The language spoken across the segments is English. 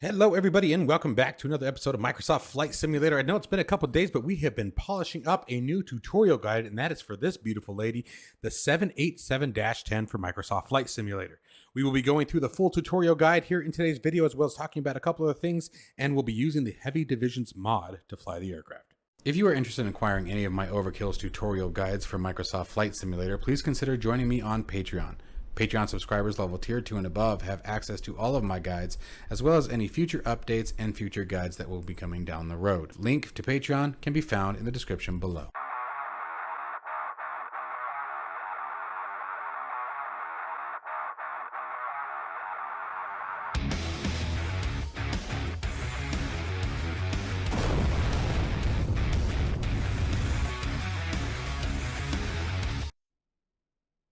Hello, everybody, and welcome back to another episode of Microsoft Flight Simulator. I know it's been a couple days, but we have been polishing up a new tutorial guide, and that is for this beautiful lady, the 787-10 for Microsoft Flight Simulator. We will be going through the full tutorial guide here in today's video, as well as talking about a couple of things, and we'll be using the Heavy Divisions mod to fly the aircraft. If you are interested in acquiring any of my Overkill's tutorial guides for Microsoft Flight Simulator, please consider joining me on Patreon. Patreon subscribers level tier 2 and above have access to all of my guides, as well as any future updates and future guides that will be coming down the road. Link to Patreon can be found in the description below.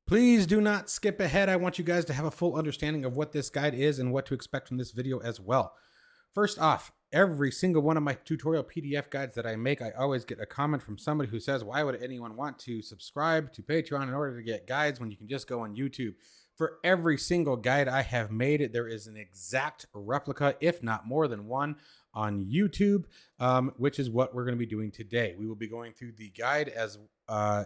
Please do not skip ahead. I want you guys to have a full understanding of what this guide is and what to expect from this video as well. First off, every single one of my tutorial PDF guides that I make, I always get a comment from somebody who says, why would anyone want to subscribe to Patreon in order to get guides when you can just go on YouTube? For every single guide I have made, there is an exact replica, if not more than one, on YouTube, which is what we're going to be doing today. We will be going through the guide as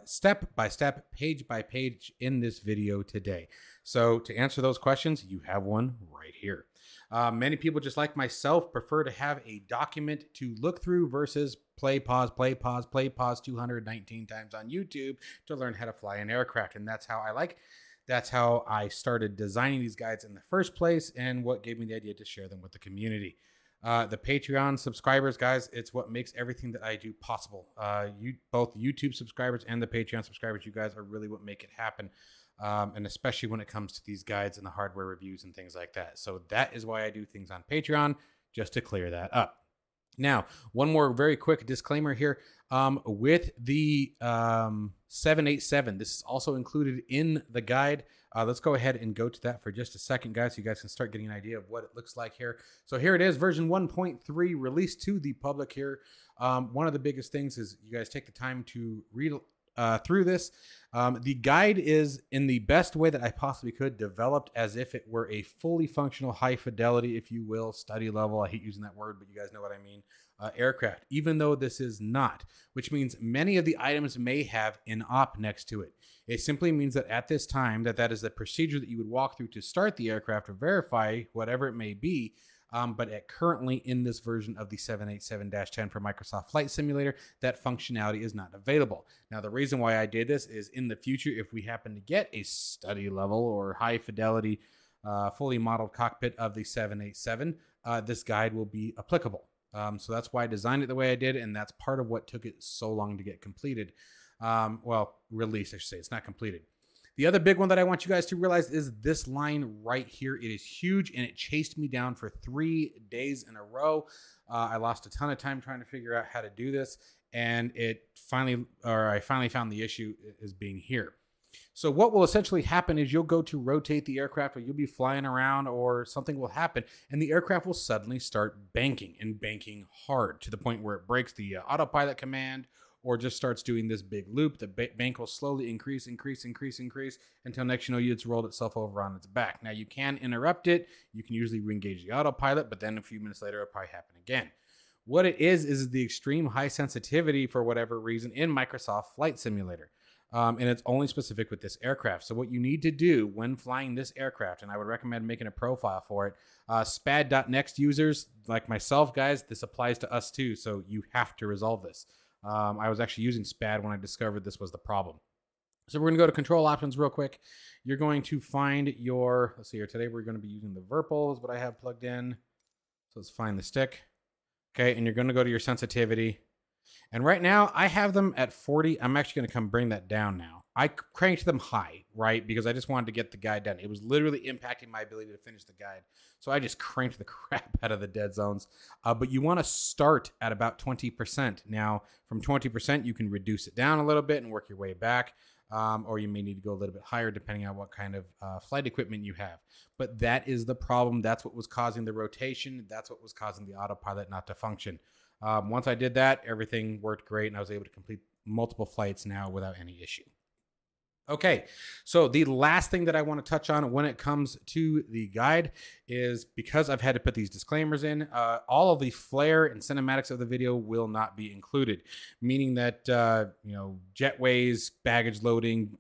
step by step, page by page in this video today. So to answer those questions, you have one right here. Many people, just like myself, prefer to have a document to look through versus play, pause, 219 times on YouTube to learn how to fly an aircraft. And that's how I started designing these guides in the first place, and what gave me the idea to share them with the community. The Patreon subscribers, guys, it's what makes everything that I do possible. Both YouTube subscribers and the Patreon subscribers, you guys are really what make it happen. And especially when it comes to these guides and the hardware reviews and things like that. So that is why I do things on Patreon, just to clear that up. Now, one more very quick disclaimer here. With the 787, this is also included in the guide. Let's go ahead and go to that for just a second, guys, so you guys can start getting an idea of what it looks like here. So here it is, version 1.3, released to the public here. One of the biggest things is you guys take the time to read through this. The guide is, in the best way that I possibly could, developed as if it were a fully functional, high fidelity, if you will, study level. I hate using that word, but you guys know what I mean. Aircraft, even though this is not, which means many of the items may have an op next to it. It simply means that at this time, that is the procedure that you would walk through to start the aircraft or verify whatever it may be. But currently in this version of the 787-10 for Microsoft Flight Simulator, that functionality is not available. Now, the reason why I did this is in the future, if we happen to get a study level or high fidelity, fully modeled cockpit of the 787, this guide will be applicable. So that's why I designed it the way I did, and that's part of what took it so long to get completed. Well, released, I should say. It's not completed. The other big one that I want you guys to realize is this line right here. It is huge, and it chased me down for 3 days in a row. I lost a ton of time trying to figure out how to do this, and I finally found the issue is being here. So what will essentially happen is you'll go to rotate the aircraft, or you'll be flying around, or something will happen, and the aircraft will suddenly start banking, and banking hard to the point where it breaks the autopilot command, or just starts doing this big loop. The bank will slowly increase until next you know it's rolled itself over on its back. Now, you can interrupt it. You can usually re-engage the autopilot, but then a few minutes later, it'll probably happen again. What it is the extreme high sensitivity, for whatever reason, in Microsoft Flight Simulator. And it's only specific with this aircraft. So what you need to do when flying this aircraft, and I would recommend making a profile for it, spad.next users like myself, guys, this applies to us too. So you have to resolve this. I was actually using SPAD when I discovered this was the problem. So we're going to go to control options real quick. You're going to find your, let's see here, today we're going to be using the virpil is what I have plugged in. So let's find the stick. Okay, and you're going to go to your sensitivity. And right now I have them at 40. I'm actually going to come bring that down now. I cranked them high, right? Because I just wanted to get the guide done. It was literally impacting my ability to finish the guide. So I just cranked the crap out of the dead zones. But you want to start at about 20%. Now, from 20%, you can reduce it down a little bit and work your way back. Or you may need to go a little bit higher depending on what kind of flight equipment you have. But that is the problem. That's what was causing the rotation. That's what was causing the autopilot not to function. Once I did that, everything worked great, and I was able to complete multiple flights now without any issue. Okay, so the last thing that I want to touch on when it comes to the guide is, because I've had to put these disclaimers in, all of the flare and cinematics of the video will not be included, meaning that, jetways, baggage loading,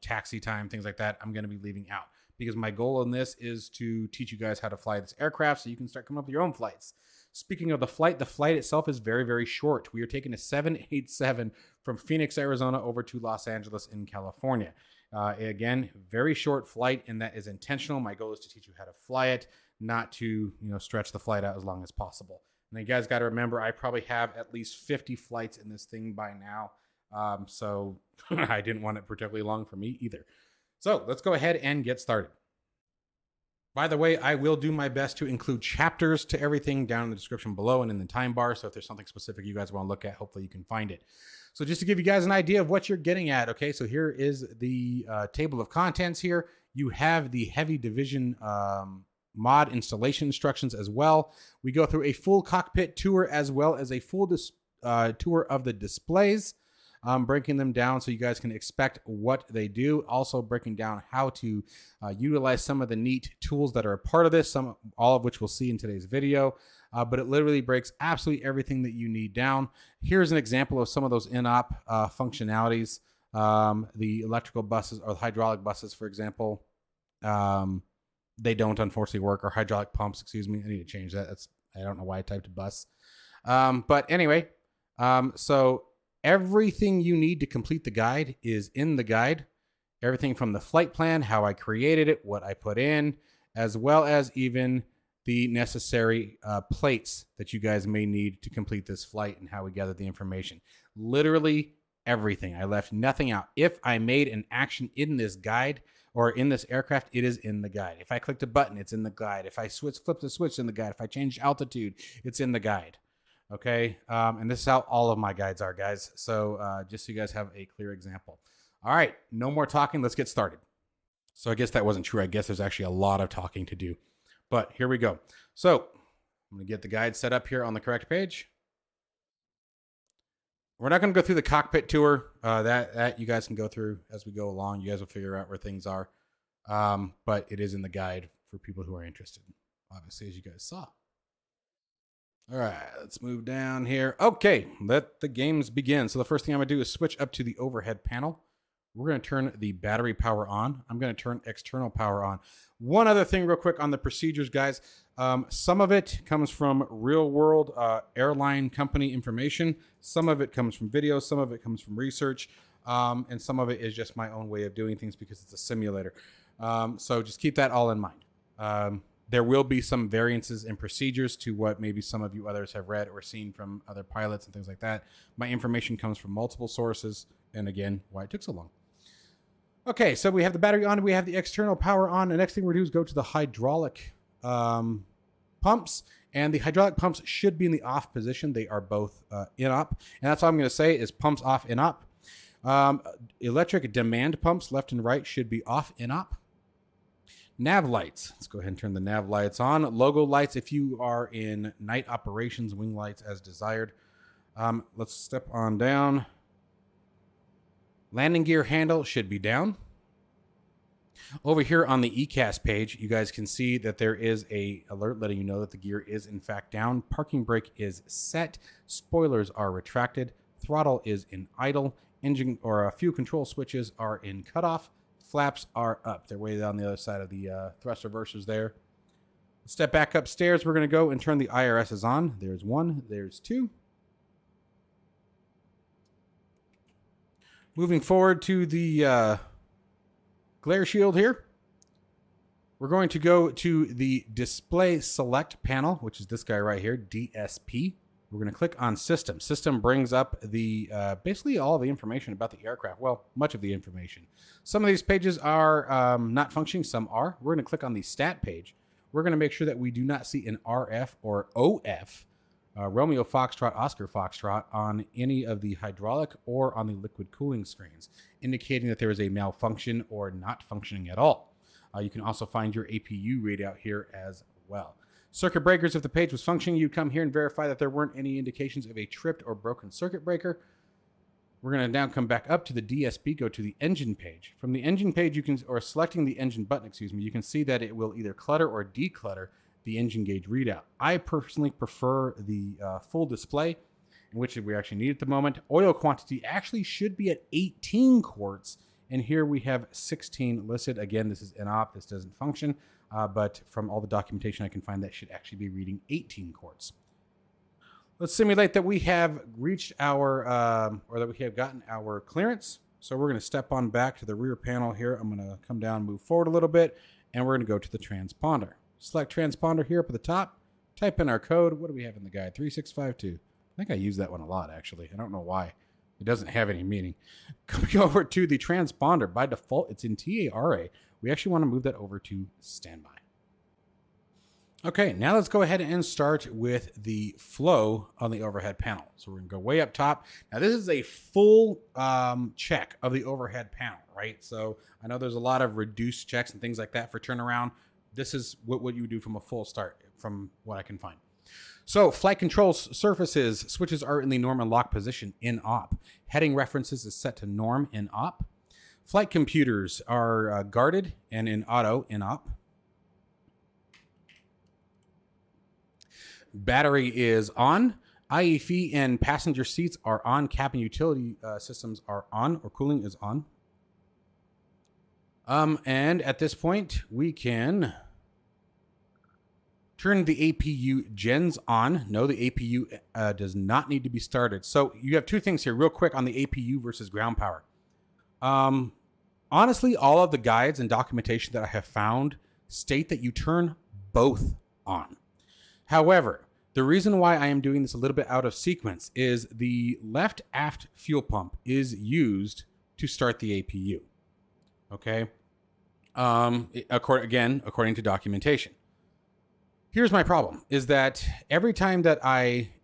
taxi time, things like that, I'm going to be leaving out, because my goal in this is to teach you guys how to fly this aircraft so you can start coming up with your own flights. Speaking of the flight itself is very, very short. We are taking a 787 from Phoenix, Arizona over to Los Angeles in California. Again, very short flight, and that is intentional. My goal is to teach you how to fly it, not to stretch the flight out as long as possible. And you guys got to remember, I probably have at least 50 flights in this thing by now. So I didn't want it particularly long for me either. So let's go ahead and get started. By the way, I will do my best to include chapters to everything down in the description below and in the time bar. So if there's something specific you guys want to look at, hopefully you can find it. So just to give you guys an idea of what you're getting at, okay, so here is the table of contents here. You have the heavy division mod installation instructions as well. We go through a full cockpit tour as well as a full tour of the displays. Breaking them down so you guys can expect what they do. Also breaking down how to utilize some of the neat tools that are a part of this, all of which we'll see in today's video. But it literally breaks absolutely everything that you need down. Here's an example of some of those in-op functionalities. The electrical buses or the hydraulic buses, for example, they don't unfortunately work, or hydraulic pumps, excuse me. I need to change that. I don't know why I typed a bus. But anyway, so everything you need to complete the guide is in the guide. Everything from the flight plan, how I created it, what I put in, as well as even the necessary plates that you guys may need to complete this flight and how we gather the information. Literally everything. I left nothing out. If I made an action in this guide or in this aircraft, it is in the guide. If I clicked a button, it's in the guide. If I flipped a switch, in the guide. If I changed altitude, it's in the guide. Okay, and this is how all of my guides are, guys. So just so you guys have a clear example. All right, no more talking. Let's get started. So I guess that wasn't true. I guess there's actually a lot of talking to do. But here we go. So I'm going to get the guide set up here on the correct page. We're not going to go through the cockpit tour. That you guys can go through as we go along. You guys will figure out where things are. But it is in the guide for people who are interested, obviously, as you guys saw. All right, let's move down here. Okay, let the games begin. So the first thing I'm going to do is switch up to the overhead panel. We're going to turn the battery power on. I'm going to turn external power on. One other thing real quick on the procedures, guys. Some of it comes from real-world airline company information. Some of it comes from videos. Some of it comes from research. And some of it is just my own way of doing things because it's a simulator. So just keep that all in mind. There will be some variances in procedures to what maybe some of you others have read or seen from other pilots and things like that. My information comes from multiple sources, and again, why it took so long. Okay, so we have the battery on, we have the external power on. The next thing we're going to do is go to the hydraulic pumps, and the hydraulic pumps should be in the off position. They are both in-op, and that's all I'm going to say is pumps off, in-op. Electric demand pumps left and right should be off, in-op. Nav lights. Let's go ahead and turn the nav lights on. Logo lights if you are in night operations, wing lights as desired. Let's step on down. Landing gear handle should be down. Over here on the ECAS page, you guys can see that there is a alert letting you know that the gear is in fact down. Parking brake is set. Spoilers are retracted. Throttle is in idle. Engine or fuel control switches are in cutoff. Flaps are up. They're way down the other side of the thrust reversers there. Step back upstairs. We're going to go and turn the IRSs on. There's one. There's two. Moving forward to the glare shield here. We're going to go to the display select panel, which is this guy right here, DSP. We're going to click on System. System brings up the basically all the information about the aircraft. Well, much of the information. Some of these pages are not functioning. Some are. We're going to click on the Stat page. We're going to make sure that we do not see an RF or OF, Romeo Foxtrot, Oscar Foxtrot, on any of the hydraulic or on the liquid cooling screens, indicating that there is a malfunction or not functioning at all. You can also find your APU readout here as well. Circuit breakers, if the page was functioning, you'd come here and verify that there weren't any indications of a tripped or broken circuit breaker. We're going to now come back up to the DSP, go to the engine page. From the engine page, you can, or selecting the engine button, excuse me, you can see that it will either clutter or declutter the engine gauge readout. I personally prefer the full display, in which we actually need at the moment. Oil quantity actually should be at 18 quarts, and here we have 16 listed. Again, this is NOP, this doesn't function, but from all the documentation I can find, that should actually be reading 18 quarts. Let's simulate that we have reached our, or that we have gotten our clearance. So we're going to step on back to the rear panel here. I'm going to come down, move forward a little bit, and we're going to go to the transponder. Select transponder here up at the top. Type in our code. What do we have in the guide? 3652. I think I use that one a lot, actually. I don't know why. It doesn't have any meaning. Coming over to the transponder. By default, it's in TARA. We actually want to move that over to standby. Okay, now let's go ahead and start with the flow on the overhead panel. So we're going to go way up top. Now this is a full check of the overhead panel, right? So I know there's a lot of reduced checks and things like that for turnaround. This is what you would do from a full start, from what I can find. So flight control surfaces, switches are in the norm and lock position in op. Heading references is set to norm in op. Flight computers are guarded and in auto in op. Battery is on. IEF and passenger seats are on. Cabin utility systems are on, or cooling is on. And at this point, we can turn the APU gens on. No, the APU does not need to be started. So you have two things here real quick on the APU versus ground power. Honestly, all of the guides and documentation that I have found state that you turn both on. However, the reason why I am doing this a little bit out of sequence is the left aft fuel pump is used to start the APU. Okay. According to documentation. Here's my problem is that every time that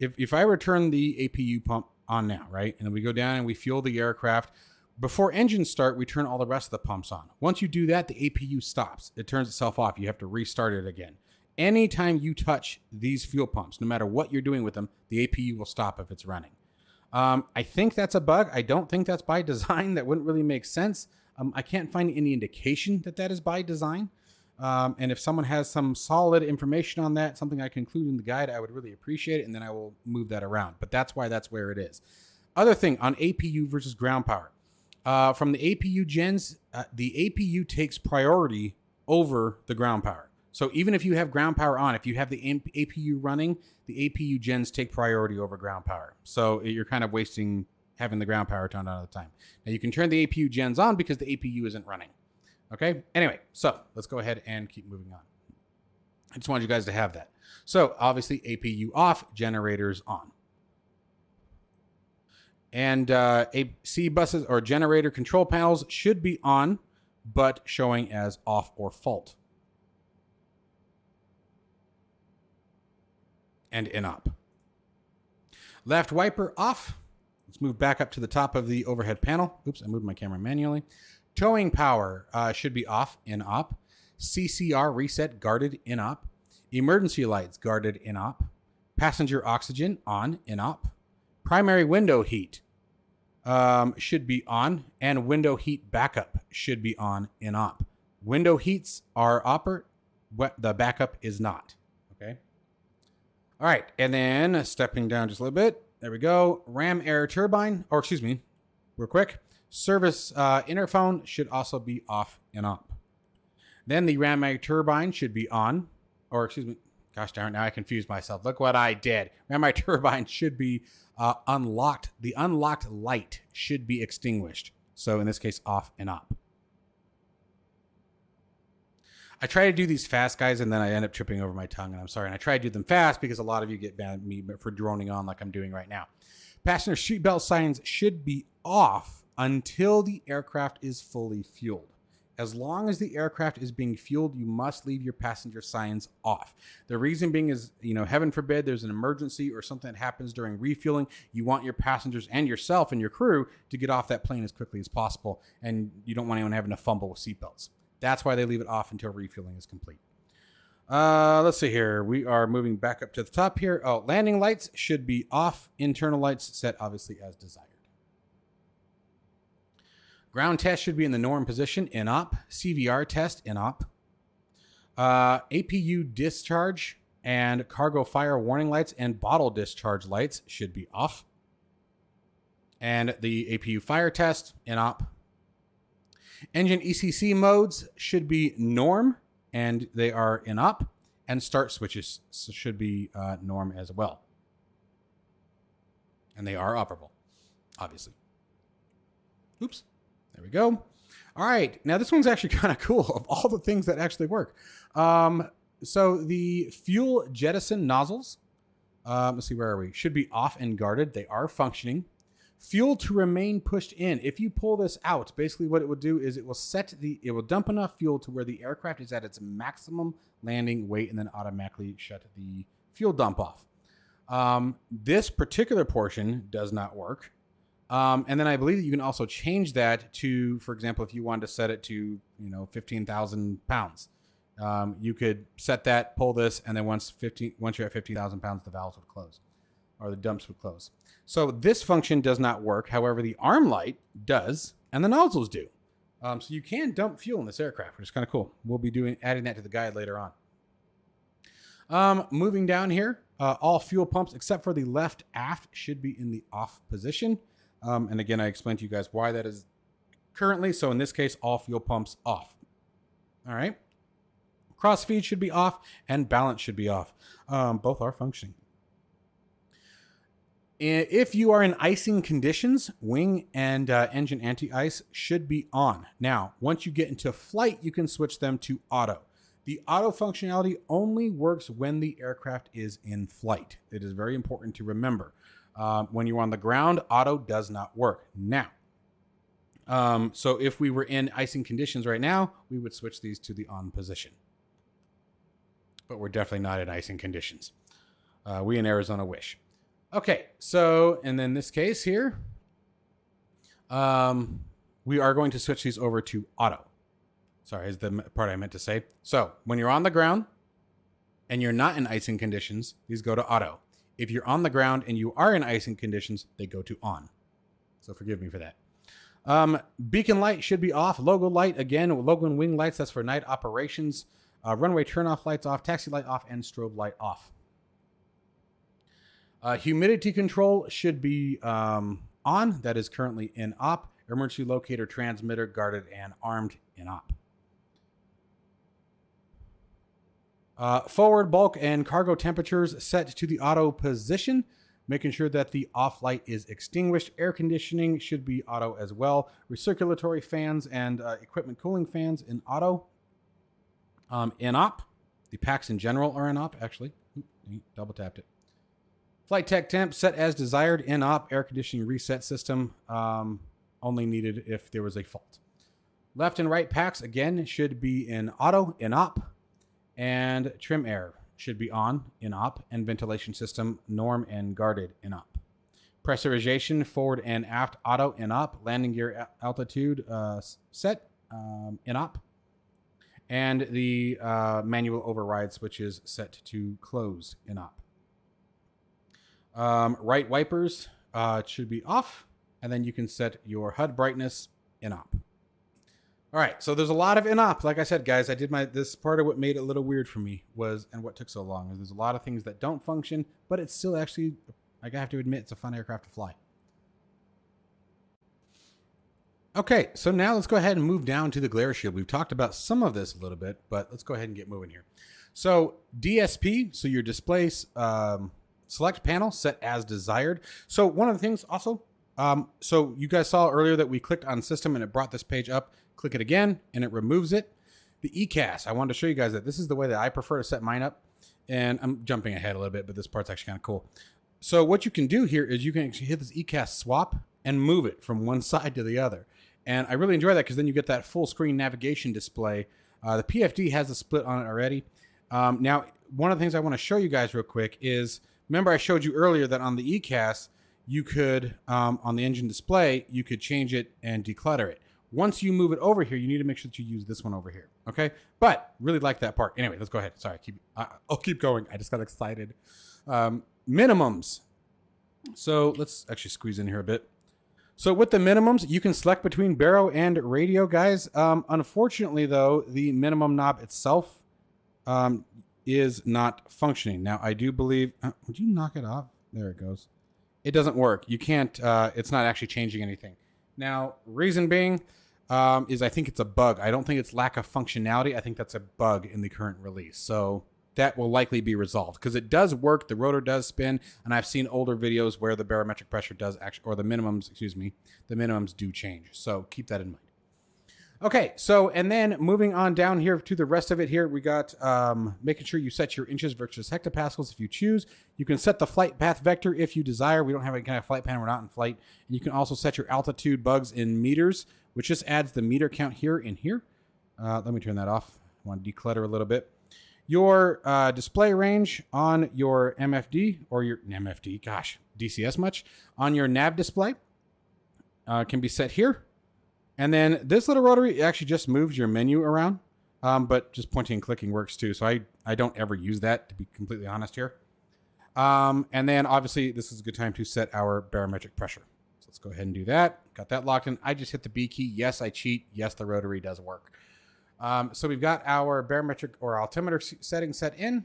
if I return the APU pump on now, right? And then we go down and we fuel the aircraft, before engines start, we turn all the rest of the pumps on. Once you do that, the APU stops. It turns itself off. You have to restart it again. Anytime you touch these fuel pumps, no matter what you're doing with them, the APU will stop if it's running. I think that's a bug. I don't think that's by design. That wouldn't really make sense. I can't find any indication that is by design. And if someone has some solid information on that, something I can include in the guide, I would really appreciate it, and then I will move that around. But that's why that's where it is. Other thing on APU versus ground power. From the APU gens, the APU takes priority over the ground power. So even if you have ground power on, if you have the APU running, the APU gens take priority over ground power. So you're kind of wasting having the ground power turned on at the time. Now you can turn the APU gens on because the APU isn't running. Okay. Anyway, so let's go ahead and keep moving on. I just wanted you guys to have that. So obviously APU off, generators on. And AC buses or generator control panels should be on, but showing as off or fault. And in op. Left wiper off. Let's move back up to the top of the overhead panel. Oops, I moved my camera manually. Towing power should be off in op. CCR reset guarded in op. Emergency lights guarded in op. Passenger oxygen on in op. Primary window heat should be on, and window heat backup should be on in op. Window heats are operate. The backup is not. Okay. All right, and then stepping down just a little bit. There we go. Ram air turbine, or excuse me, real quick. Service interphone should also be off and op. Then the ram air turbine should be on, or excuse me, gosh darn, now I confused myself. Look what I did. Ram air turbine should be unlocked. The unlocked light should be extinguished. So in this case, off and op. I try to do these fast, guys, and then I end up tripping over my tongue, and I'm sorry. And I try to do them fast because a lot of you get mad at me for droning on like I'm doing right now. Passenger seatbelt signs should be off until the aircraft is fully fueled. As long as the aircraft is being fueled, you must leave your passenger signs off. The reason being is, heaven forbid there's an emergency or something that happens during refueling. You want your passengers and yourself and your crew to get off that plane as quickly as possible, and you don't want anyone having to fumble with seatbelts. That's why they leave it off until refueling is complete. Let's see here. We are moving back up to the top here. Oh, landing lights should be off. Internal lights set obviously as desired. Ground test should be in the norm position, in op. CVR test, in op. APU discharge and cargo fire warning lights and bottle discharge lights should be off. And the APU fire test, in op. Engine ECC modes should be norm, and they are in op. And start switches should be norm as well. And they are operable, obviously. Oops. There we go. All right. Now, this one's actually kind of cool of all the things that actually work. So the fuel jettison nozzles, let's see, where are we? Should be off and guarded. They are functioning. Fuel to remain pushed in. If you pull this out, basically what it will do is it will dump enough fuel to where the aircraft is at its maximum landing weight and then automatically shut the fuel dump off. This particular portion does not work. And then I believe that you can also change that to, for example, if you wanted to set it to, 15,000 pounds, you could set that, pull this, and then once you're at 15,000 pounds, the valves would close or the dumps would close. So this function does not work. However, the arm light does, and the nozzles do. So you can dump fuel in this aircraft, which is kind of cool. We'll be adding that to the guide later on. Moving down here, all fuel pumps except for the left aft should be in the off position. And again, I explained to you guys why that is currently. So in this case, all fuel pumps off. All right. Crossfeed should be off and balance should be off. Both are functioning. If you are in icing conditions, wing and engine anti-ice should be on. Now, once you get into flight, you can switch them to auto. The auto functionality only works when the aircraft is in flight. It is very important to remember. When you're on the ground, auto does not work. Now, so if we were in icing conditions right now, we would switch these to the on position. But we're definitely not in icing conditions. We in Arizona wish. Okay, so, and then this case here, we are going to switch these over to auto. Sorry, is the part I meant to say. So, when you're on the ground and you're not in icing conditions, these go to auto. If you're on the ground and you are in icing conditions, they go to on. So forgive me for that. Beacon light should be off. Logo light, again, logo and wing lights, that's for night operations. Runway turnoff lights off, taxi light off, and strobe light off. Humidity control should be on. That is currently in op. Emergency locator transmitter guarded and armed in op. Forward bulk and cargo temperatures set to the auto position, making sure that the off light is extinguished. Air conditioning should be auto as well. Recirculatory fans and equipment cooling fans in auto. In op. The packs in general are in op, actually. Double tapped it. Flight tech temp set as desired in op. Air conditioning reset system only needed if there was a fault. Left and right packs, again, should be in auto, in op. And trim air should be on, in op. And ventilation system, norm and guarded, in op. Pressurization, forward and aft, auto, in op. Landing gear altitude set, in op. And the manual override switch is set to close, in op. Right wipers should be off, and then you can set your HUD brightness in op. All right, so there's a lot of in op. Like I said, guys, I did this part of what made it a little weird for me and what took so long is there's a lot of things that don't function, but it's still actually, I have to admit, it's a fun aircraft to fly. Okay, so now let's go ahead and move down to the glare shield. We've talked about some of this a little bit, but let's go ahead and get moving here. So DSP, so your display select panel set as desired. So one of the things also, so you guys saw earlier that we clicked on system and it brought this page up. Click it again and it removes it. The ECAS, I wanted to show you guys that this is the way that I prefer to set mine up. And I'm jumping ahead a little bit, but this part's actually kind of cool. So what you can do here is you can actually hit this ECAS swap and move it from one side to the other. And I really enjoy that because then you get that full screen navigation display. The PFD has a split on it already. Now, one of the things I want to show you guys real quick is, remember I showed you earlier that on the ECAS, you could, on the engine display, you could change it and declutter it. Once you move it over here, you need to make sure that you use this one over here. Okay? But really like that part. Anyway, let's go ahead. Sorry, I'll keep going. I just got minimums. So let's actually squeeze in here a bit. So with the minimums, you can select between baro and radio, guys. Unfortunately, though, the minimum knob itself is not functioning. Now, I do believe... would you knock it off? There it goes. It doesn't work. You can't... it's not actually changing anything. Now, reason being is I think it's a bug. I don't think it's lack of functionality. I think that's a bug in the current release. So that will likely be resolved because it does work. The rotor does spin, and I've seen older videos where the barometric pressure does actually, or the minimums, excuse me, the minimums do change. So keep that in mind. Okay, so and then moving on down here to the rest of it here, we got making sure you set your inches versus hectopascals if you choose. You can set the flight path vector if you desire. We don't have any kind of flight plan. We're not in flight. And you can also set your altitude bugs in meters, which just adds the meter count here and here. Let me turn that off. I want to declutter a little bit. Your display range on your MFD or your MFD, gosh, DCS much, on your nav display can be set here. And then this little rotary actually just moves your menu around, but just pointing and clicking works too. So I don't ever use that, to be completely honest here. And then obviously this is a good time to set our barometric pressure. So let's go ahead and do that. Got that locked in. I just hit the B key. Yes, I cheat. Yes, the rotary does work. So we've got our barometric or altimeter setting set in.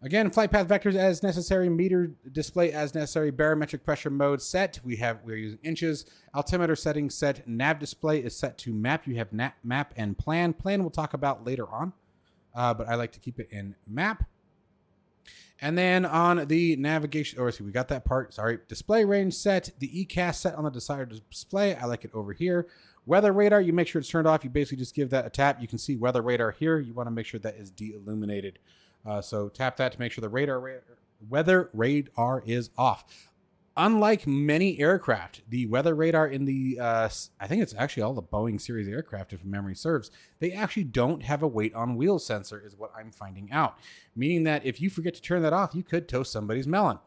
Again, flight path vectors as necessary, meter display as necessary, barometric pressure mode set. We're using inches. Altimeter settings set. Nav display is set to map. You have map and plan. Plan we'll talk about later on, but I like to keep it in map. And then on the navigation, or see, we got that part. Sorry, display range set. The ECAS set on the desired display. I like it over here. Weather radar, you make sure it's turned off. You basically just give that a tap. You can see weather radar here. You want to make sure that is de-illuminated. So tap that to make sure the weather radar is off. Unlike many aircraft, the weather radar in the, I think it's actually all the Boeing series aircraft, if memory serves, they actually don't have a weight on wheel sensor is what I'm finding out. Meaning that if you forget to turn that off, you could toast somebody's melon.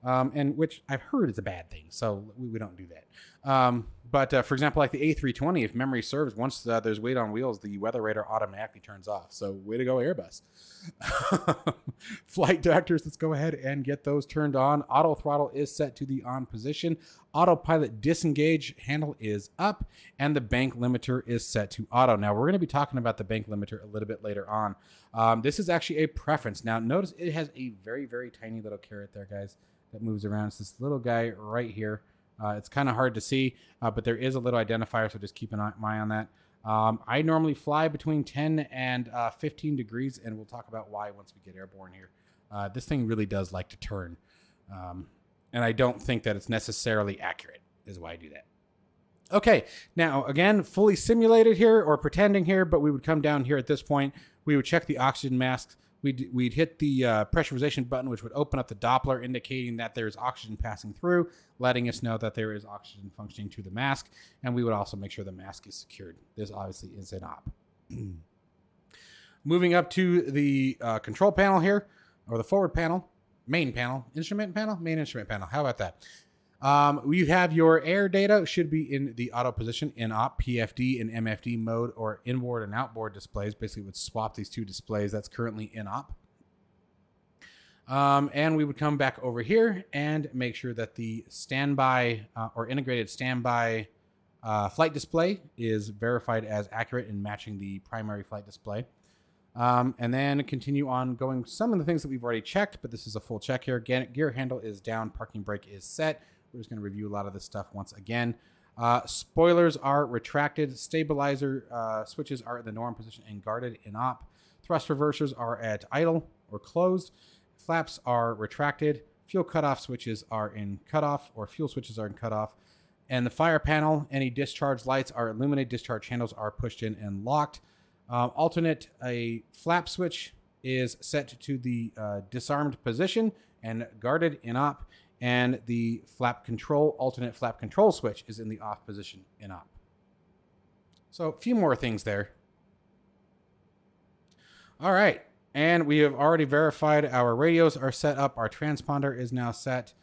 And which I've heard is a bad thing. So we don't do that. But for example, like the A320, if memory serves, once there's weight on wheels, the weather radar automatically turns off. So way to go, Airbus. Flight directors, let's go ahead and get those turned on. Auto throttle is set to the on position. Autopilot disengage handle is up. And the bank limiter is set to auto. Now, we're going to be talking about the bank limiter a little bit later on. This is actually a preference. Now, notice it has a very, very tiny little caret there, guys, that moves around. It's this little guy right here. It's kind of hard to see, but there is a little identifier, so just keep an eye on that. I normally fly between 10 and 15 degrees, and we'll talk about why once we get airborne here. This thing really does like to turn, and I don't think that it's necessarily accurate, is why I do that. Okay, now, again, fully simulated here, or pretending here, but we would come down here at this point. We would check the oxygen masks. We'd hit the pressurization button, which would open up the Doppler, indicating that there's oxygen passing through, letting us know that there is oxygen functioning to the mask. And we would also make sure the mask is secured. This obviously is an op. Moving up to the control panel here, or the forward panel, main instrument panel. How about that? You have your air data, should be in the auto position in op, PFD and MFD mode, or inboard and outboard displays. Basically would swap these two displays. That's currently in op. And we would come back over here and make sure that the standby or integrated standby flight display is verified as accurate and matching the primary flight display. And then continue on going some of the things that we've already checked, but this is a full check here. Again, gear handle is down, parking brake is set. We're just going to review a lot of this stuff once again. Spoilers are retracted. Stabilizer switches are in the norm position and guarded in op. Thrust reversers are at idle or closed. Flaps are retracted. Fuel cutoff switches are in cutoff, or fuel switches are in cutoff. And the fire panel, any discharge lights are illuminated. Discharge handles are pushed in and locked. Alternate, a flap switch is set to the disarmed position and guarded in op. And the alternate flap control switch is in the off position in op. So a few more things there. All right. And we have already verified our radios are set up. Our transponder is now set.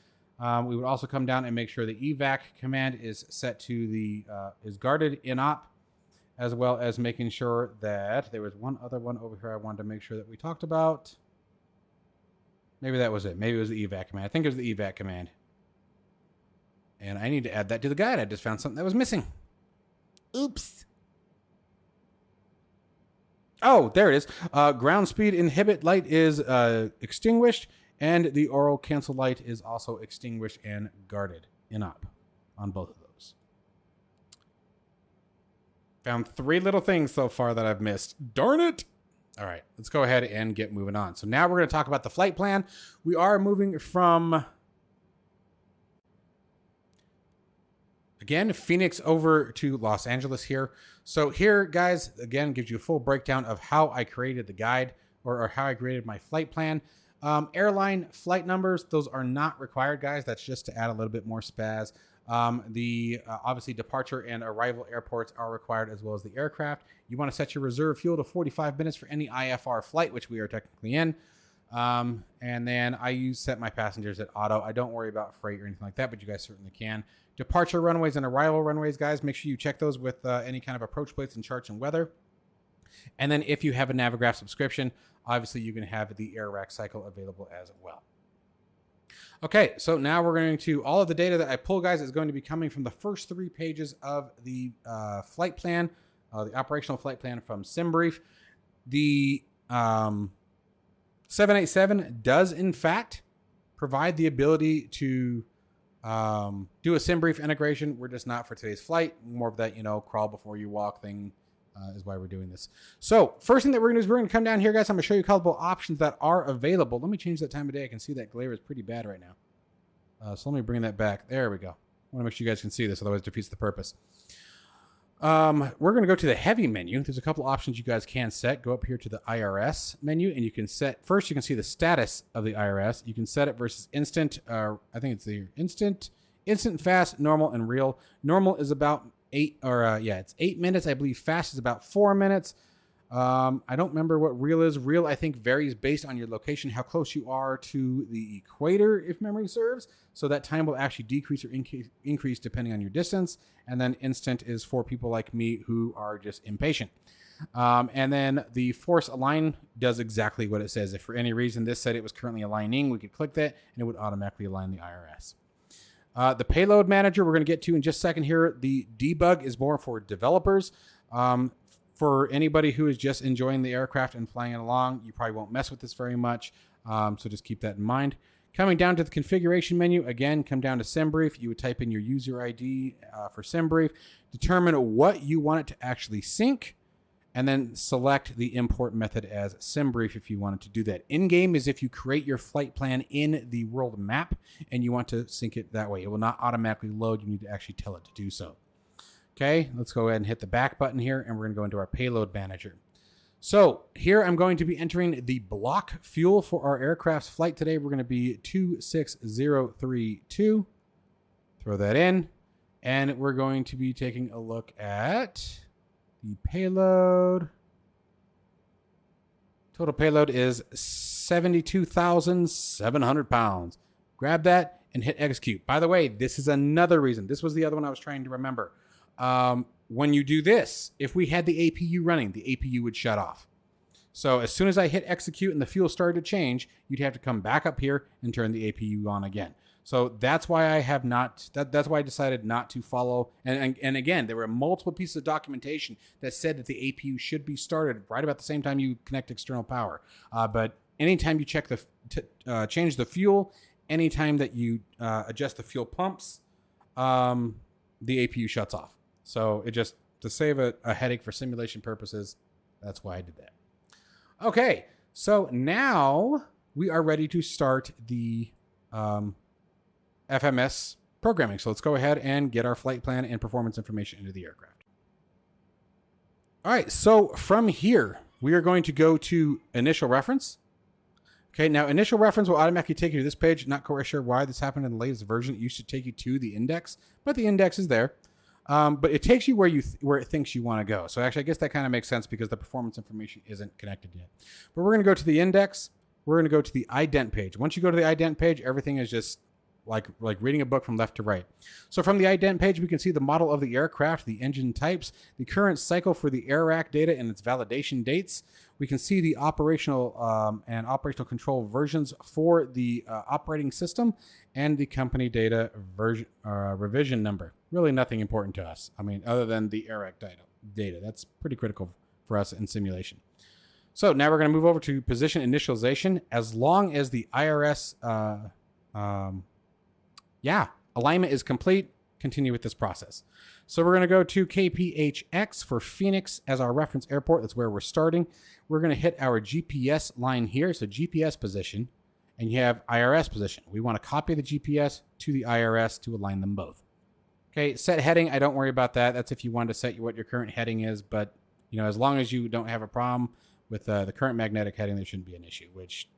We would also come down and make sure the evac command is set to the, is guarded in op, as well as making sure that there was one other one over here I wanted to make sure that we talked about. Maybe that was it. Maybe it was the evac command. I think it was the evac command. And I need to add that to the guide. I just found something that was missing. Oops. Oh, there it is. Ground speed inhibit light is extinguished, and the oral cancel light is also extinguished and guarded in op on both of those. Found 3 little things so far that I've missed. Darn it. All right, let's go ahead and get moving on. So now we're going to talk about the flight plan. We are moving from, again, Phoenix over to Los Angeles here. So here, guys, again, gives you a full breakdown of how I created the guide or how I created my flight plan. Airline flight numbers, those are not required, guys. That's just to add a little bit more spaz. Obviously departure and arrival airports are required, as well as the aircraft. You want to set your reserve fuel to 45 minutes for any IFR flight, which we are technically in. And then I set my passengers at auto. I don't worry about freight or anything like that, but you guys certainly can. Departure runways and arrival runways, guys, make sure you check those with any kind of approach plates and charts and weather. And then if you have a Navigraph subscription, obviously you can have the air rack cycle available as well. Okay, so now we're going to, all of the data that I pull, guys, is going to be coming from the first 3 pages of the flight plan, the operational flight plan from SimBrief. The 787 does, in fact, provide the ability to do a SimBrief integration. We're just not for today's flight. More of that, crawl before you walk thing is why we're doing this. So first thing that we're going to do is we're going to come down here, guys. I'm going to show you a couple options that are available. Let me change that time of day. I can see that glare is pretty bad right now. So let me bring that back. There we go. I want to make sure you guys can see this, otherwise it defeats the purpose. We're going to go to the heavy menu. There's a couple options you guys can set. Go up here to the IRS menu, and you can set, first you can see the status of the IRS. You can set it versus instant. I think it's the instant, fast, normal, and real. Normal is about 8, it's 8 minutes. I believe fast is about 4 minutes. I don't remember what real is. Real, I think, varies based on your location, how close you are to the equator, if memory serves. So that time will actually decrease or increase depending on your distance. And then instant is for people like me who are just impatient. And then the force align does exactly what it says. If for any reason this said it was currently aligning, we could click that and it would automatically align the IRS. The payload manager we're going to get to in just a second here. The debug is more for developers. For anybody who is just enjoying the aircraft and flying it along, you probably won't mess with this very much. So just keep that in mind. Coming down to the configuration menu, again, come down to SimBrief. You would type in your user ID for SimBrief, determine what you want it to actually sync, and then select the import method as SimBrief if you wanted to do that. In-game is if you create your flight plan in the world map and you want to sync it that way. It will not automatically load. You need to actually tell it to do so. Okay, let's go ahead and hit the back button here, and we're going to go into our payload manager. So here I'm going to be entering the block fuel for our aircraft's flight today. We're going to be 26032. Throw that in, and we're going to be taking a look at the payload. Total payload is 72,700 pounds. Grab that and hit execute. By the way, this is another reason. This was the other one I was trying to remember. When you do this, if we had the APU running, the APU would shut off. So as soon as I hit execute and the fuel started to change, you'd have to come back up here and turn the APU on again. So that's why I have not, that's why I decided not to follow. And again, there were multiple pieces of documentation that said that the APU should be started right about the same time you connect external power. But anytime you check change the fuel, anytime that you adjust the fuel pumps, the APU shuts off. So it just, to save a headache for simulation purposes, that's why I did that. Okay, so now we are ready to start the FMS programming. So let's go ahead and get our flight plan and performance information into the aircraft. All right, so from here, we are going to go to initial reference. Okay, now initial reference will automatically take you to this page. Not quite sure why this happened in the latest version. It used to take you to the index, but the index is there. But it takes you where it thinks you want to go. So actually, I guess that kind of makes sense because the performance information isn't connected yet. But we're going to go to the index. We're going to go to the ident page. Once you go to the ident page, everything is just, like reading a book from left to right. So from the ident page, we can see the model of the aircraft, the engine types, the current cycle for the air rack data and its validation dates. We can see the operational and operational control versions for the operating system and the company data version revision number. Really nothing important to us. I mean, other than the air rack data. That's pretty critical for us in simulation. So now we're going to move over to position initialization. As long as the IRS alignment is complete, continue with this process. So we're going to go to KPHX for Phoenix as our reference airport. That's where we're starting. We're going to hit our GPS line here. So GPS position, and you have IRS position. We want to copy the GPS to the IRS to align them both. Okay, set heading. I don't worry about that. That's if you want to set what your current heading is. But, as long as you don't have a problem with the current magnetic heading, there shouldn't be an issue, which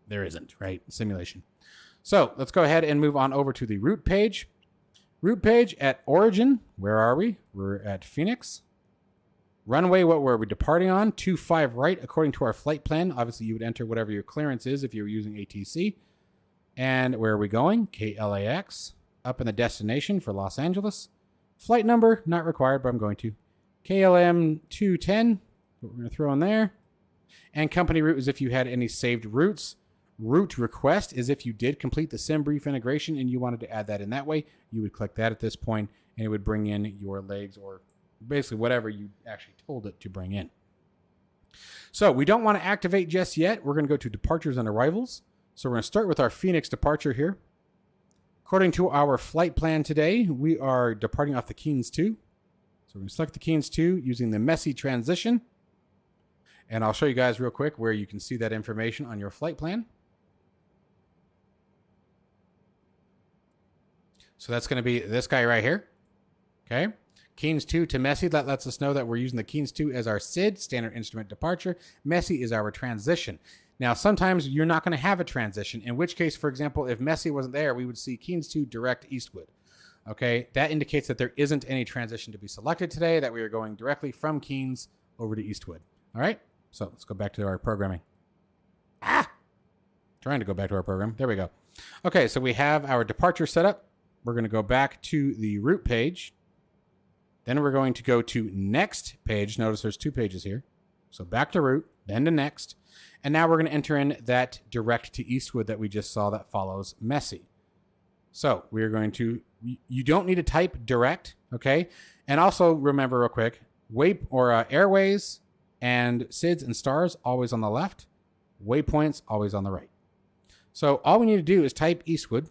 there isn't, right? Simulation. So let's go ahead and move on over to the route page. Route page at origin. Where are we? We're at Phoenix. Runway, what were we departing on? 25 right, according to our flight plan. Obviously, you would enter whatever your clearance is if you're using ATC. And where are we going? KLAX. Up in the destination for Los Angeles. Flight number, not required, but I'm going to. KLM 210, what we're going to throw in there. And company route is if you had any saved routes. Route request is if you did complete the sim brief integration and you wanted to add that in that way. You would click that at this point, and it would bring in your legs or basically whatever you actually told it to bring in. So we don't want to activate just yet. We're going to go to departures and arrivals. So we're going to start with our Phoenix departure here. According to our flight plan today, we are departing off the Keynes 2. So we're going to select the Keynes 2 using the messy transition. And I'll show you guys real quick where you can see that information on your flight plan. So that's going to be this guy right here. Okay. Keynes 2 to messy. That lets us know that we're using the Keynes 2 as our SID, standard instrument departure. Messy is our transition. Now, sometimes you're not going to have a transition, in which case, for example, if messy wasn't there, we would see Keynes 2 direct eastward. Okay. That indicates that there isn't any transition to be selected today, that we are going directly from Keynes over to Eastwood. All right. So let's go back to our programming. Trying to go back to our program. There we go. Okay. So we have our departure set up. We're going to go back to the route page. Then we're going to go to next page. Notice there's two pages here. So back to route, then to next. And now we're going to enter in that direct to Eastwood that we just saw that follows messy. So we're going to, you don't need to type direct, okay? And also remember real quick, airways and SIDS and stars always on the left, waypoints always on the right. So all we need to do is type Eastwood,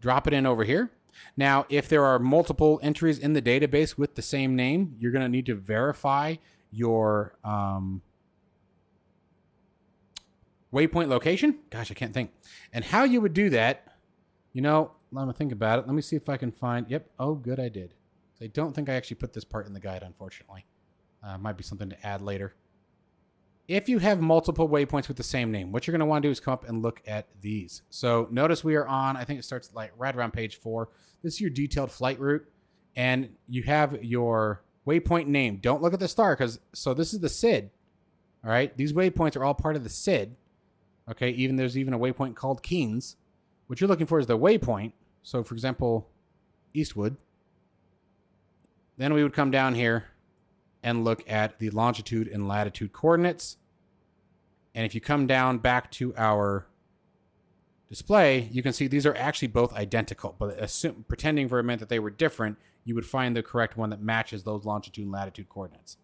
drop it in over here. Now, if there are multiple entries in the database with the same name, you're going to need to verify your waypoint location. Gosh, I can't think. And how you would do that, let me think about it. Let me see if I can find, yep. Oh, good, I did. I don't think I actually put this part in the guide, unfortunately. Might be something to add later. If you have multiple waypoints with the same name, what you're going to want to do is come up and look at these. So notice we are on, I think it starts like right around page 4. This is your detailed flight route. And you have your waypoint name. Don't look at the star so this is the SID. All right. These waypoints are all part of the SID. Okay. There's even a waypoint called Keynes. What you're looking for is the waypoint. So for example, Eastwood. Then we would come down here and look at the longitude and latitude coordinates. And if you come down back to our display, you can see these are actually both identical, but pretending for a minute that they were different, you would find the correct one that matches those longitude and latitude coordinates.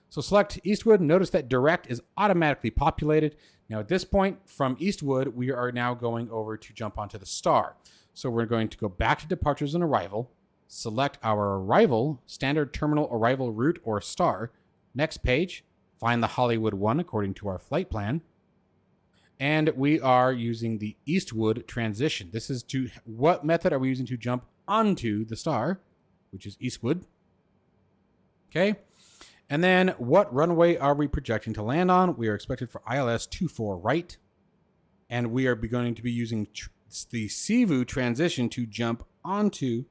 So select Eastwood. Notice that direct is automatically populated. Now at this point from Eastwood, we are now going over to jump onto the star. So we're going to go back to departures and arrival, select our arrival, standard terminal arrival route or star. Next page, find the Hollywood one according to our flight plan. And we are using the Eastwood transition. This is what method are we using to jump onto the star, which is Eastwood. Okay. And then what runway are we projecting to land on? We are expected for ILS 24 right. And we are going to be using the CVU transition to jump onto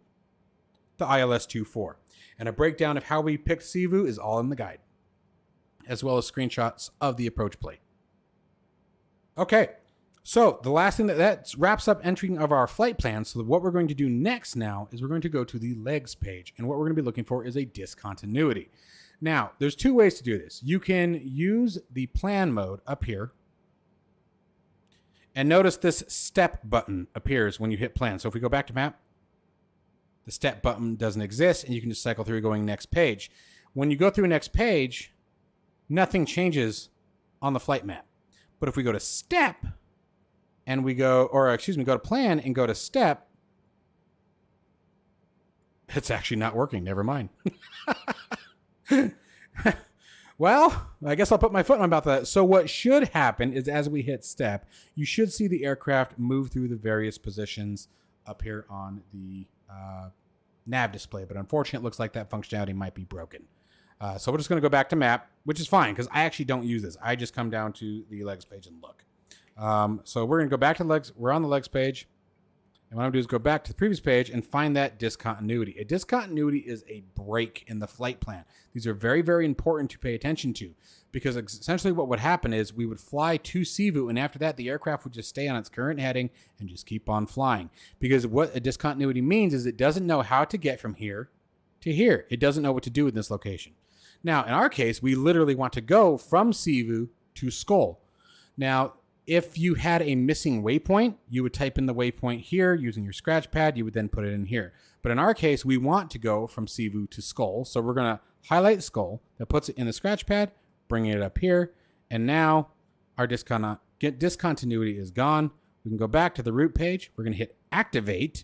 the ILS 24. And a breakdown of how we picked CVU is all in the guide, as well as screenshots of the approach plate. Okay, So the last thing that wraps up entering of our flight plan. So what we're going to do next now is we're going to go to the legs page. And what we're going to be looking for is a discontinuity. Now, there's two ways to do this. You can use the plan mode up here. And notice this step button appears when you hit plan. So if we go back to map, the step button doesn't exist, and you can just cycle through going next page. When you go through next page, nothing changes on the flight map. But if we go to step and we go, go to plan and go to step, it's actually not working. Never mind. Well, I guess I'll put my foot on about that. So what should happen is as we hit step, you should see the aircraft move through the various positions up here on the nav display. But unfortunately, it looks like that functionality might be broken. So we're just going to go back to map, which is fine because I actually don't use this. I just come down to the legs page and look. So we're going to go back to legs. We're on the legs page. And what I'm going to do is go back to the previous page and find that discontinuity. A discontinuity is a break in the flight plan. These are very, very important to pay attention to because essentially what would happen is we would fly to Sivu, and after that, the aircraft would just stay on its current heading and just keep on flying. Because what a discontinuity means is it doesn't know how to get from here to here. It doesn't know what to do in this location. Now, in our case, we literally want to go from Sivu to Skull. Now, if you had a missing waypoint, you would type in the waypoint here using your scratch pad. You would then put it in here. But in our case, we want to go from Sivu to Skull. So we're going to highlight Skull. That puts it in the scratch pad, bringing it up here. And now our discontinuity is gone. We can go back to the route page. We're going to hit activate.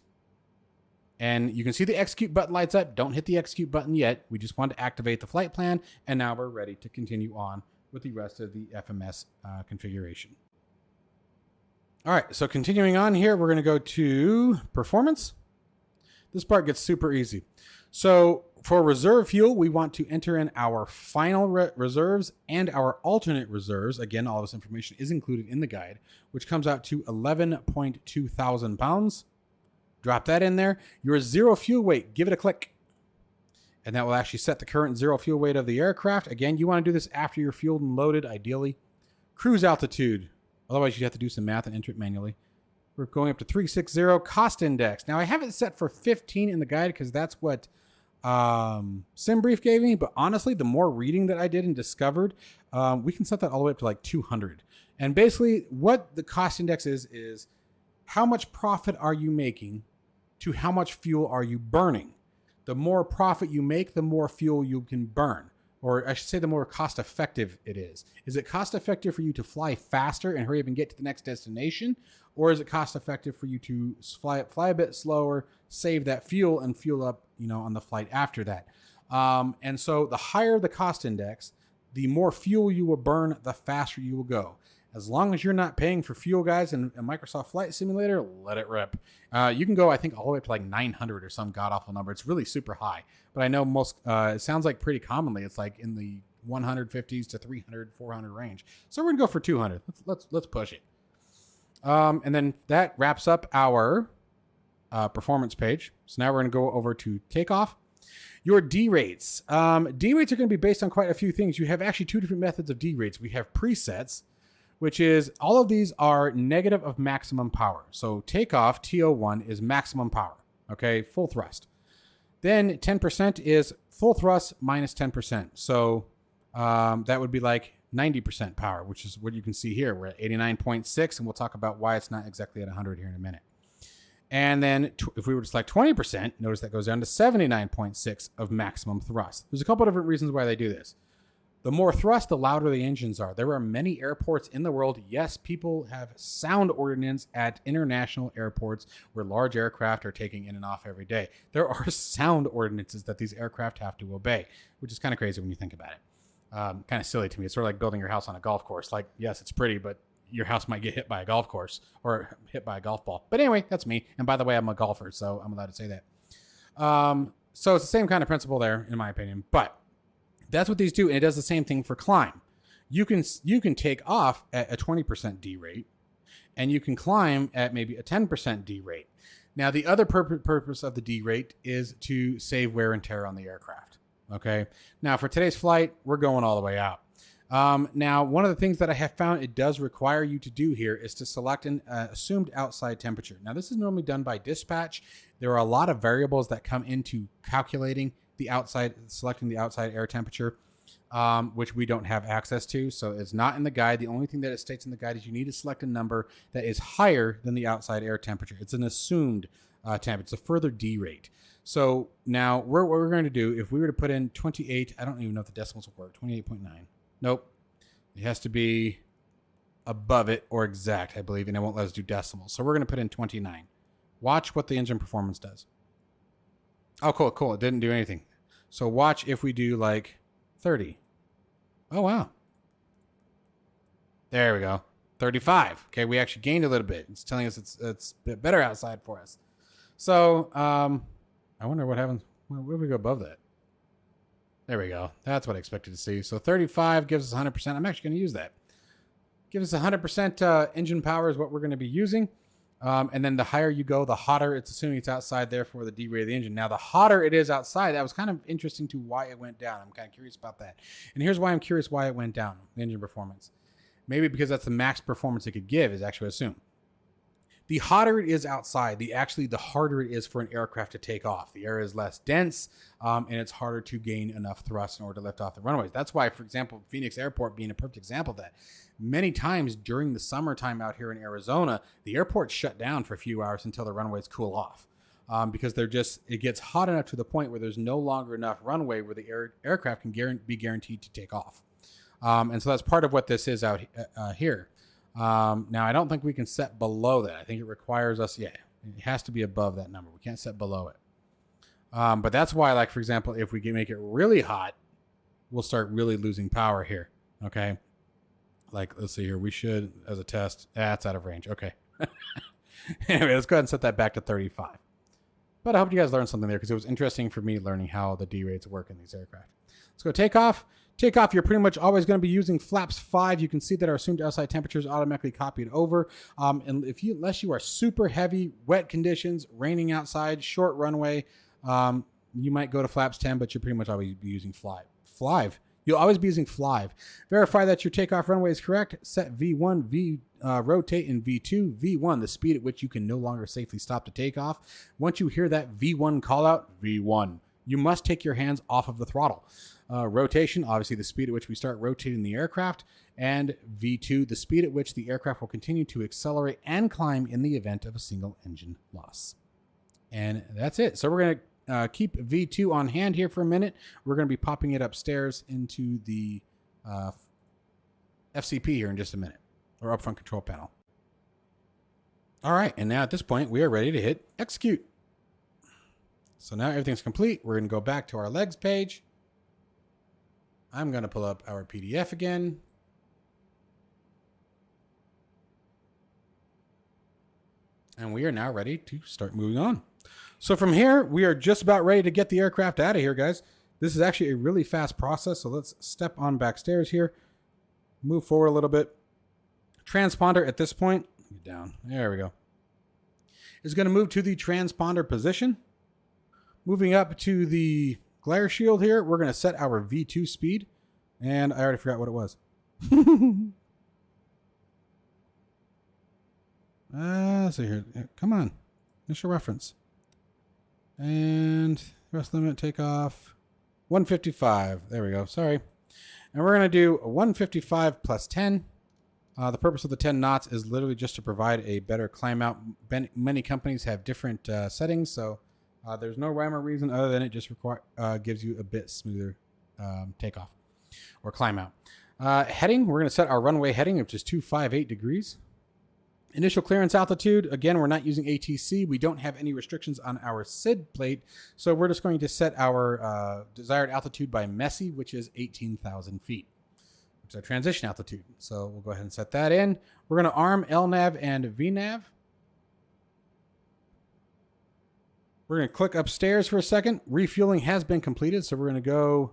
And you can see the execute button lights up. Don't hit the execute button yet. We just want to activate the flight plan. And now we're ready to continue on with the rest of the FMS configuration. All right, so continuing on here, we're going to go to performance. This part gets super easy. So for reserve fuel, we want to enter in our final reserves and our alternate reserves. Again, all this information is included in the guide, which comes out to 11.2 thousand pounds. Drop that in there. Your zero fuel weight, give it a click. And that will actually set the current zero fuel weight of the aircraft. Again, you want to do this after you're fueled and loaded, ideally. Cruise altitude. Otherwise, you have to do some math and enter it manually. We're going up to 360. Cost index. Now, I have it set for 15 in the guide because that's what SimBrief gave me. But honestly, the more reading that I did and discovered, we can set that all the way up to like 200. And basically, what the cost index is how much profit are you making to how much fuel are you burning? The more profit you make, the more fuel you can burn. Or I should say the more cost effective it is. Is it cost effective for you to fly faster and hurry up and get to the next destination? Or is it cost effective for you to fly a bit slower, save that fuel and fuel up, on the flight after that? And so the higher the cost index, the more fuel you will burn, the faster you will go. As long as you're not paying for fuel, guys, in a Microsoft Flight Simulator, let it rip. You can go, I think, all the way up to like 900 or some god-awful number. It's really super high. But I know most, it sounds like pretty commonly, it's like in the 150s to 300, 400 range. So we're going to go for 200. Let's push it. And then that wraps up our performance page. So now we're going to go over to TakeOff. Your D rates. D rates are going to be based on quite a few things. You have actually two different methods of D rates. We have presets, which is all of these are negative of maximum power. So takeoff, TO1, is maximum power, okay, full thrust. Then 10% is full thrust minus 10%. So that would be like 90% power, which is what you can see here. We're at 89.6, and we'll talk about why it's not exactly at 100 here in a minute. And then if we were to select 20%, notice that goes down to 79.6 of maximum thrust. There's a couple of different reasons why they do this. The more thrust, the louder the engines are. There are many airports in the world. Yes, people have sound ordinance at international airports where large aircraft are taking in and off every day. There are sound ordinances that these aircraft have to obey, which is kind of crazy when you think about it. Kind of silly to me. It's sort of like building your house on a golf course. Like, yes, it's pretty, but your house might get hit by a golf course or hit by a golf ball. But anyway, that's me. And by the way, I'm a golfer, so I'm allowed to say that. So it's the same kind of principle there, in my opinion. But that's what these do, and it does the same thing for climb. You can take off at a 20% D rate, and you can climb at maybe a 10% D rate. Now, the other purpose of the D rate is to save wear and tear on the aircraft. Okay. Now, for today's flight, we're going all the way out. Now, one of the things that I have found it does require you to do here is to select an assumed outside temperature. Now, this is normally done by dispatch. There are a lot of variables that come into calculating the outside, selecting the outside air temperature, which we don't have access to. So it's not in the guide. The only thing that it states in the guide is you need to select a number that is higher than the outside air temperature. It's an assumed temp. It's a further D rate. So now what we're going to do, if we were to put in 28, I don't even know if the decimals will work, 28.9. Nope. It has to be above it or exact, I believe, and it won't let us do decimals. So we're going to put in 29. Watch what the engine performance does. Oh, cool, cool. It didn't do anything. So watch if we do like 30. Oh, wow. There we go. 35. Okay, we actually gained a little bit. It's telling us it's a bit better outside for us. So I wonder what happens. Where do we go above that? There we go. That's what I expected to see. So 35 gives us 100%. I'm actually going to use that. Gives us 100% engine power is what we're going to be using. And then the higher you go, the hotter it's assuming it's outside, therefore the D rate of the engine. Now, the hotter it is outside, that was kind of interesting to why it went down. I'm kind of curious about that. And here's why I'm curious why it went down, the engine performance. Maybe because that's the max performance it could give is actually assumed. The hotter it is outside, the harder it is for an aircraft to take off. The air is less dense, and it's harder to gain enough thrust in order to lift off the runways. That's why, for example, Phoenix Airport being a perfect example of that. Many times during the summertime out here in Arizona, the airport's shut down for a few hours until the runways cool off. Because it gets hot enough to the point where there's no longer enough runway where the aircraft can be guaranteed to take off. And so that's part of what this is out here. Now, I don't think we can set below that. I think it requires us, it has to be above that number. We can't set below it. But that's why, like, for example, if we can make it really hot, we'll start really losing power here. Okay. Like, let's see here. We should, as a test, that's out of range. Okay. Anyway, let's go ahead and set that back to 35. But I hope you guys learned something there because it was interesting for me learning how the D rates work in these aircraft. Let's go takeoff. Takeoff, you're pretty much always going to be using flaps 5. You can see that our assumed outside temperature is automatically copied over. And unless you are super heavy, wet conditions, raining outside, short runway, you might go to flaps 10, but you'll pretty much always be using Flive. You'll always be using Flive. Verify that your takeoff runway is correct. Set V1, rotate, and V2. V1, the speed at which you can no longer safely stop the takeoff. Once you hear that V1 call out, V1, you must take your hands off of the throttle. Rotation, obviously the speed at which we start rotating the aircraft, and V2, the speed at which the aircraft will continue to accelerate and climb in the event of a single engine loss. And that's it. So we're going to keep V2 on hand here for a minute. We're going to be popping it upstairs into the FCP here in just a minute, or upfront control panel. All right, and now at this point, we are ready to hit execute. So now everything's complete. We're going to go back to our legs page. I'm going to pull up our PDF again. And we are now ready to start moving on. So from here, we are just about ready to get the aircraft out of here, guys. This is actually a really fast process. So let's step on backstairs here. Move forward a little bit. Transponder at this point, get down. There we go. Is going to move to the transponder position. Moving up to the glare shield here, we're going to set our V2 speed. And I already forgot what it was. Let's see here. Come on. Initial reference. And thrust limit takeoff. 155. There we go. Sorry. And we're going to do a 155 plus 10. The purpose of the 10 knots is literally just to provide a better climb out. Many companies have different settings, so there's no rhyme or reason other than it just gives you a bit smoother takeoff or climb out. Heading, we're going to set our runway heading, which is 258 degrees. Initial clearance altitude, again, we're not using ATC. We don't have any restrictions on our SID plate, so we're just going to set our desired altitude by MESI, which is 18,000 feet. Which is our transition altitude. So we'll go ahead and set that in. We're going to arm LNAV and VNAV. We're going to click upstairs for a second. Refueling has been completed, so we're going to go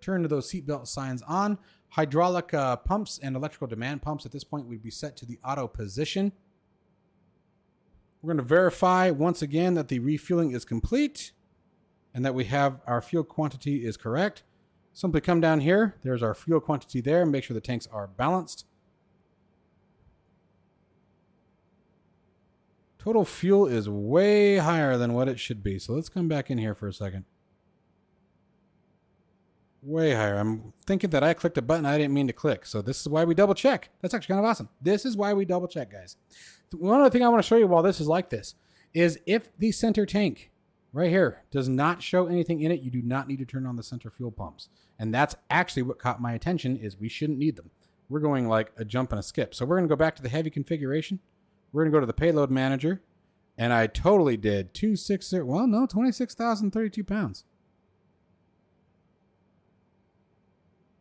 turn to those seatbelt signs on. Hydraulic pumps and electrical demand pumps at this point would be set to the auto position. We're going to verify once again that the refueling is complete and that we have our fuel quantity is correct. Simply come down here. There's our fuel quantity there. Make sure the tanks are balanced. Total fuel is way higher than what it should be. So let's come back in here for a second. Way higher. I'm thinking that I clicked a button I didn't mean to click. So this is why we double check. That's actually kind of awesome. This is why we double check, guys. One other thing I want to show you while this is like this is if the center tank right here does not show anything in it, you do not need to turn on the center fuel pumps. And that's actually what caught my attention is we shouldn't need them. We're going like a jump and a skip. So we're going to go back to the heavy configuration. We're going to go to the payload manager. And I totally did 26,032 pounds.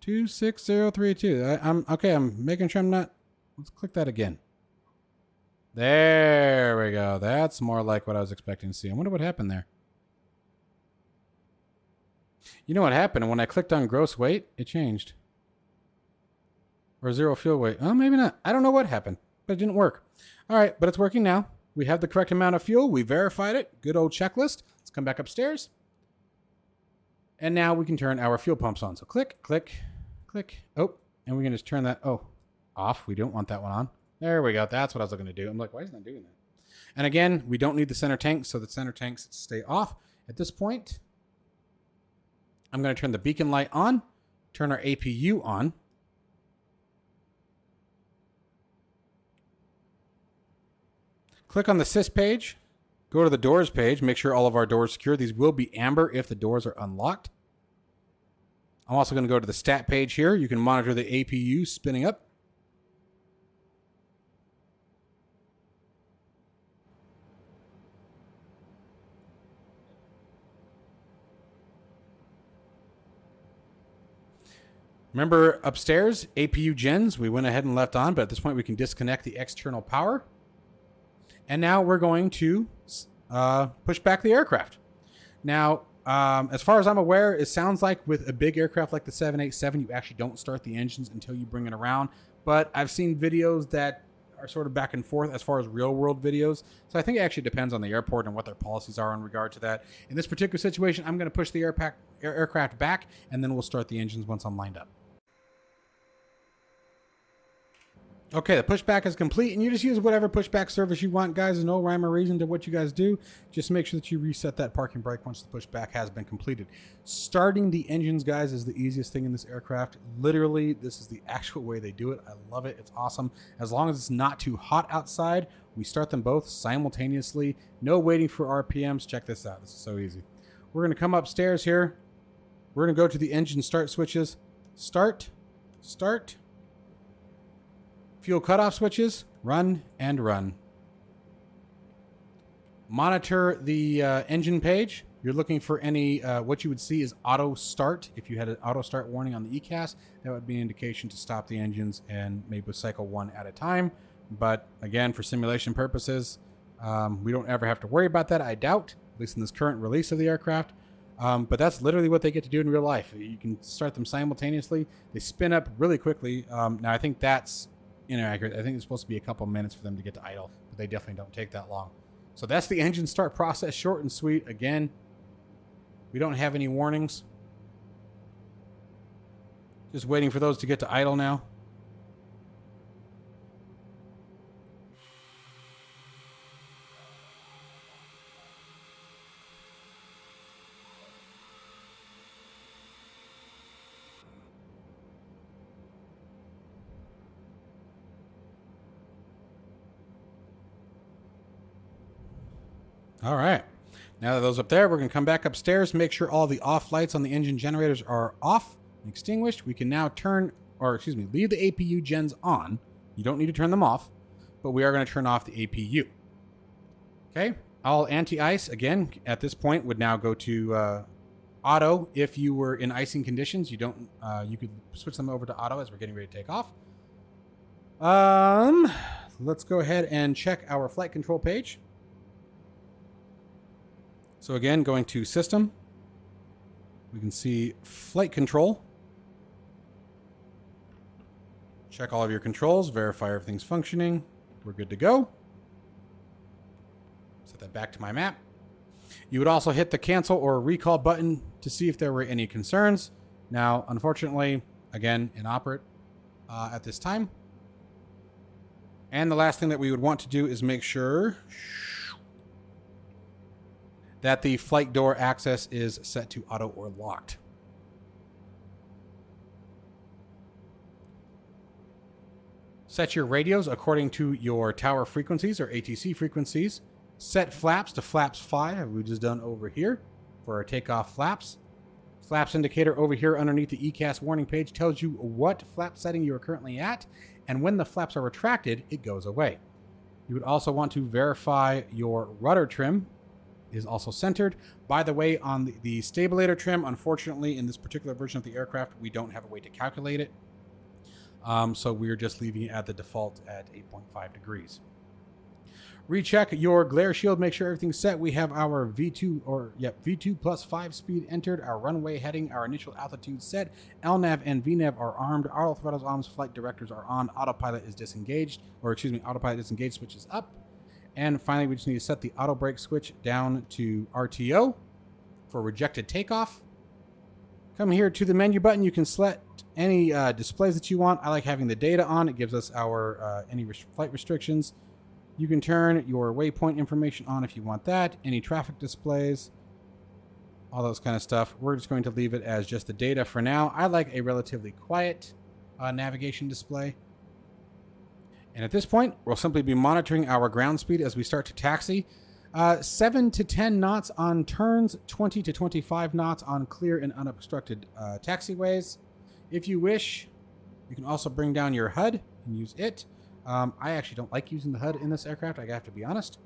26032. I'm okay. I'm making sure I'm not. Let's click that again. There we go. That's more like what I was expecting to see. I wonder what happened there. You know what happened? When I clicked on gross weight, it changed. Or zero fuel weight. Oh, maybe not. I don't know what happened, but it didn't work. All right, but it's working now. We have the correct amount of fuel. We verified it. Good old checklist. Let's come back upstairs. And now we can turn our fuel pumps on. So click, click, click. Oh, and we can just turn that, off. We don't want that one on. There we go. That's what I was looking to do. I'm like, why is it not doing that? And again, we don't need the center tank, so the center tanks stay off. At this point, I'm going to turn the beacon light on, turn our APU on. Click on the sys page, go to the doors page, make sure all of our doors are secure. These will be amber if the doors are unlocked. I'm also going to go to the stat page here. You can monitor the APU spinning up. Remember upstairs, APU gens, we went ahead and left on, but at this point we can disconnect the external power. And now we're going to push back the aircraft. Now, as far as I'm aware, it sounds like with a big aircraft like the 787, you actually don't start the engines until you bring it around. But I've seen videos that are sort of back and forth as far as real world videos. So I think it actually depends on the airport and what their policies are in regard to that. In this particular situation, I'm going to push the aircraft back, and then we'll start the engines once I'm lined up. Okay, the pushback is complete, and you just use whatever pushback service you want, guys. There's no rhyme or reason to what you guys do. Just make sure that you reset that parking brake once the pushback has been completed. Starting the engines, guys, is the easiest thing in this aircraft. Literally, this is the actual way they do it. I love it. It's awesome. As long as it's not too hot outside, we start them both simultaneously. No waiting for RPMs. Check this out. This is so easy. We're going to come upstairs here. We're going to go to the engine start switches. Start. Fuel cutoff switches, run and run. Monitor the engine page. You're looking for any, what you would see is auto start. If you had an auto start warning on the ECAS, that would be an indication to stop the engines and maybe cycle one at a time. But again, for simulation purposes, we don't ever have to worry about that, I doubt, at least in this current release of the aircraft. But that's literally what they get to do in real life. You can start them simultaneously. They spin up really quickly. Now, I think that's inaccurate. I think it's supposed to be a couple minutes for them to get to idle, but they definitely don't take that long. So that's the engine start process, short and sweet. Again, we don't have any warnings. Just waiting for those to get to idle now. All right. Now that those up there, we're going to come back upstairs, make sure all the off lights on the engine generators are off and extinguished. We can now leave the APU gens on. You don't need to turn them off, but we are going to turn off the APU. Okay. All anti-ice, again, at this point would now go to auto. If you were in icing conditions, you could switch them over to auto as we're getting ready to take off. Let's go ahead and check our flight control page. So again, going to System, we can see Flight Control. Check all of your controls, verify everything's functioning. We're good to go. Set that back to my map. You would also hit the cancel or recall button to see if there were any concerns. Now, unfortunately, again, inoperate at this time. And the last thing that we would want to do is make sure that the flight door access is set to auto or locked. Set your radios according to your tower frequencies or ATC frequencies. Set flaps to flaps 5, we just done over here for our takeoff flaps. Flaps indicator over here underneath the ECAS warning page tells you what flap setting you are currently at, and when the flaps are retracted, it goes away. You would also want to verify your rudder trim is also centered. By the way, on the stabilator trim, unfortunately, in this particular version of the aircraft, we don't have a way to calculate it. So we're just leaving it at the default at 8.5 degrees. Recheck your glare shield, make sure everything's set. We have our V2 plus 5 speed entered, our runway heading, our initial altitude set, LNAV and VNAV are armed, auto throttles on, flight directors are on, autopilot is disengaged, autopilot disengaged switch is up. And finally, we just need to set the auto brake switch down to RTO for rejected takeoff. Come here to the menu button. You can select any displays that you want. I like having the data on. It gives us our any flight restrictions. You can turn your waypoint information on if you want that. Any traffic displays, all those kind of stuff. We're just going to leave it as just the data for now. I like a relatively quiet navigation display. And at this point, we'll simply be monitoring our ground speed as we start to taxi. 7 to 10 knots on turns, 20 to 25 knots on clear and unobstructed taxiways. If you wish, you can also bring down your HUD and use it. I actually don't like using the HUD in this aircraft, I have to be honest,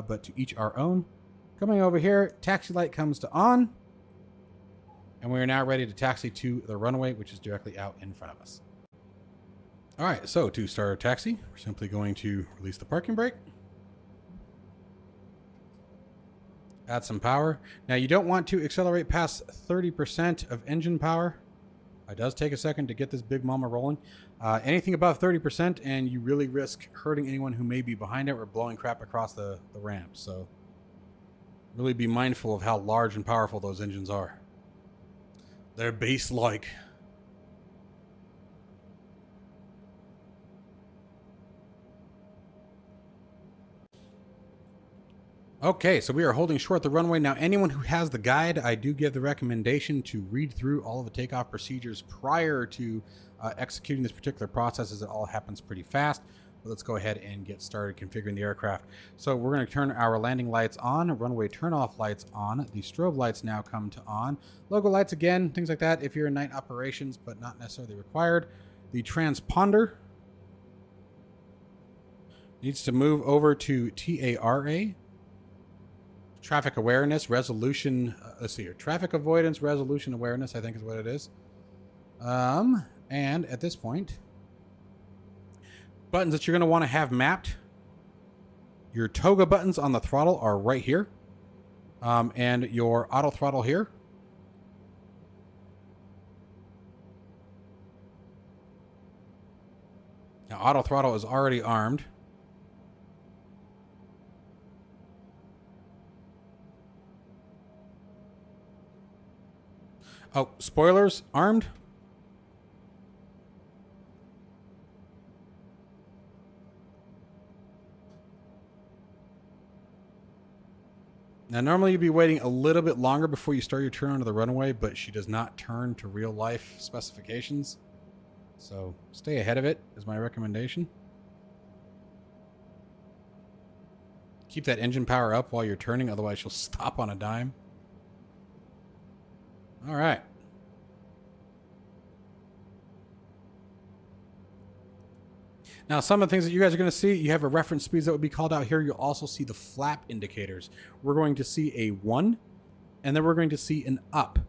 but to each our own. Coming over here, taxi light comes to on, and we are now ready to taxi to the runway, which is directly out in front of us. All right, so to start our taxi, we're simply going to release the parking brake. Add some power. Now, you don't want to accelerate past 30% of engine power. It does take a second to get this big mama rolling. Anything above 30% and you really risk hurting anyone who may be behind it or blowing crap across the ramp. So really be mindful of how large and powerful those engines are. They're bass-like. Okay, so we are holding short the runway. Now, anyone who has the guide, I do give the recommendation to read through all of the takeoff procedures prior to executing this particular process, as it all happens pretty fast. But let's go ahead and get started configuring the aircraft. So we're going to turn our landing lights on, runway turn-off lights on. The strobe lights now come to on. Logo lights again, things like that if you're in night operations, but not necessarily required. The transponder needs to move over to TARA. Traffic awareness, resolution, let's see here. Traffic avoidance, resolution awareness, I think is what it is. And at this point, buttons that you're going to want to have mapped. Your toga buttons on the throttle are right here. And your auto throttle here. Now, auto throttle is already armed. Oh, spoilers armed. Now, normally you'd be waiting a little bit longer before you start your turn onto the runway, but she does not turn to real life specifications. So stay ahead of it is my recommendation. Keep that engine power up while you're turning, otherwise she'll stop on a dime. All right. Now, some of the things that you guys are going to see, you have a reference speeds that would be called out here. You'll also see the flap indicators. We're going to see a 1, and then we're going to see an up.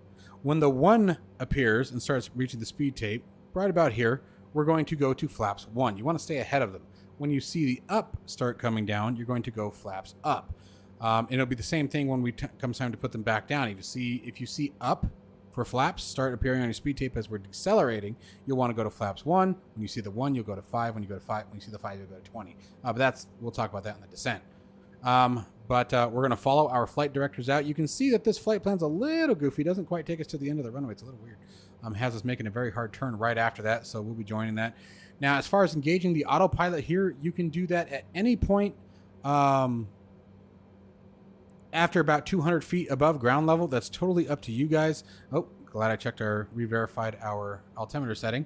When the 1 appears and starts reaching the speed tape, right about here, we're going to go to flaps 1. You want to stay ahead of them. When you see the up start coming down, you're going to go flaps up. And it'll be the same thing when comes time to put them back down. If you see up for flaps start appearing on your speed tape as we're decelerating, you'll want to go to flaps 1. When you see the 1, you'll go to 5. When you go to 5, when you see the 5, you'll go to 20. But we'll talk about that in the descent. But we're going to follow our flight directors out. You can see that this flight plan's a little goofy. It doesn't quite take us to the end of the runway. It's a little weird. has us making a very hard turn right after that, so we'll be joining that. Now, as far as engaging the autopilot here, you can do that at any point after about 200 feet above ground level. That's totally up to you guys. Oh, glad I checked re-verified our altimeter setting.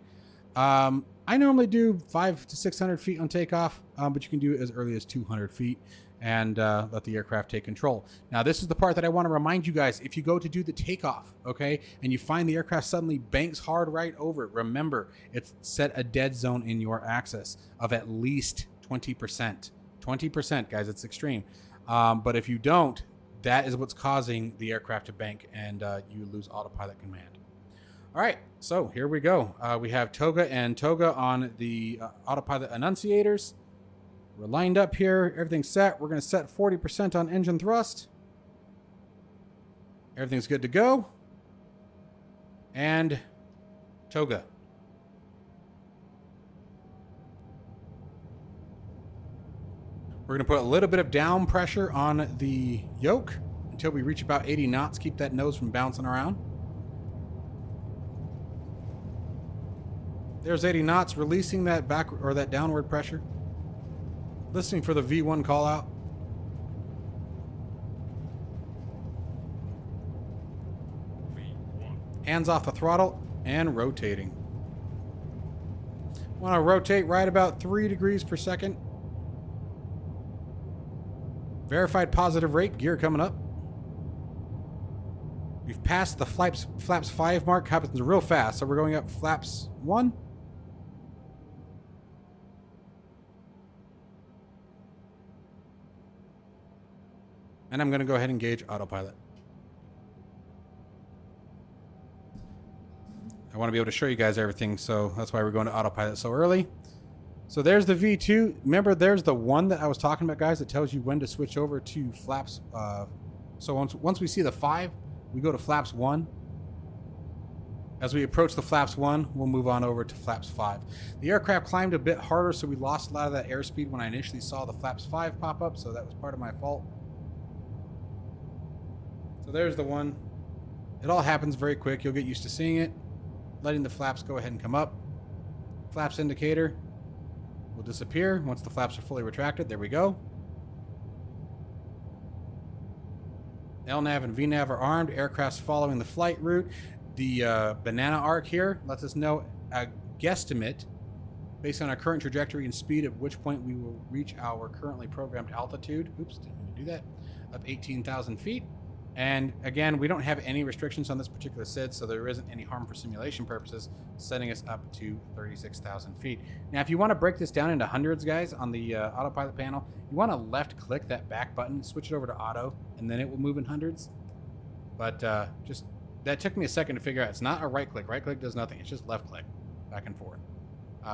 I normally do 500 to 600 feet on takeoff, but you can do it as early as 200 feet and let the aircraft take control. Now, this is the part that I want to remind you guys. If you go to do the takeoff, okay, and you find the aircraft suddenly banks hard right over it, remember, it's set a dead zone in your axis of at least 20%. 20%, guys, it's extreme. But if you don't, that is what's causing the aircraft to bank, and you lose autopilot command. All right, so here we go. We have Toga and Toga on the autopilot annunciators. We're lined up here. Everything's set. We're going to set 40% on engine thrust. Everything's good to go. And Toga. We're going to put a little bit of down pressure on the yoke until we reach about 80 knots. Keep that nose from bouncing around. There's 80 knots, releasing that back or that downward pressure. Listening for the V1 call out. V1. Hands off the throttle and rotating. Want to rotate right about 3 degrees per second. Verified positive rate, gear coming up. We've passed the flaps 5 mark, happens real fast, so we're going up flaps 1. And I'm going to go ahead and engage autopilot. I want to be able to show you guys everything, so that's why we're going to autopilot so early. So there's the V2. Remember, there's the one that I was talking about, guys, that tells you when to switch over to flaps. So once we see the 5, we go to flaps 1. As we approach the flaps 1, we'll move on over to flaps 5. The aircraft climbed a bit harder, so we lost a lot of that airspeed when I initially saw the flaps 5 pop up, so that was part of my fault. So there's the one. It all happens very quick. You'll get used to seeing it. Letting the flaps go ahead and come up. Flaps indicator will disappear once the flaps are fully retracted. There we go. LNAV and VNAV are armed. Aircraft's following the flight route. The banana arc here lets us know a guesstimate based on our current trajectory and speed, at which point we will reach our currently programmed altitude. Oops, didn't mean to do that. Of 18,000 feet. And again, we don't have any restrictions on this particular SID, so there isn't any harm for simulation purposes, setting us up to 36,000 feet. Now, if you want to break this down into hundreds, guys, on the autopilot panel, you want to left click that back button, switch it over to auto, and then it will move in hundreds. But just that took me a second to figure out. It's not a right click. Right click does nothing. It's just left click, back and forth.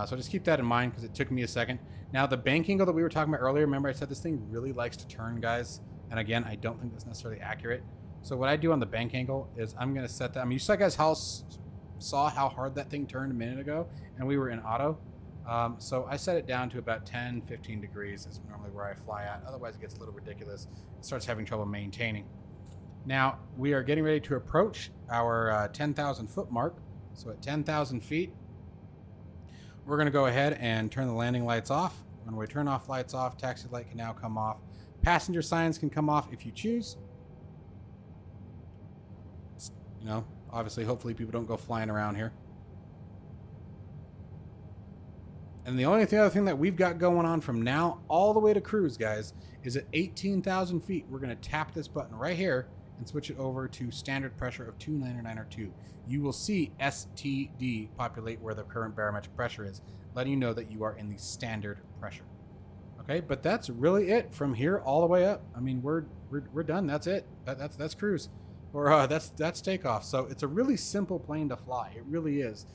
So just keep that in mind because it took me a second. Now, the bank angle that we were talking about earlier, remember I said this thing really likes to turn, guys. And again, I don't think that's necessarily accurate. So what I do on the bank angle is I'm going to set that. I mean, you guys saw how hard that thing turned a minute ago, and we were in auto. So I set it down to about 10, 15 degrees is normally where I fly at. Otherwise, it gets a little ridiculous. It starts having trouble maintaining. Now, we are getting ready to approach our 10,000 foot mark. So at 10,000 feet, we're going to go ahead and turn the landing lights off. When we turn off lights off, taxi light can now come off. Passenger signs can come off if you choose. You know, obviously, hopefully people don't go flying around here. And the only other thing that we've got going on from now all the way to cruise, guys, is at 18,000 feet, we're going to tap this button right here and switch it over to standard pressure of 29902. You will see STD populate where the current barometric pressure is, letting you know that you are in the standard pressure. Okay, but that's really it from here all the way up. I mean, we're done. That's it. That's cruise, or that's takeoff. So it's a really simple plane to fly. It really is.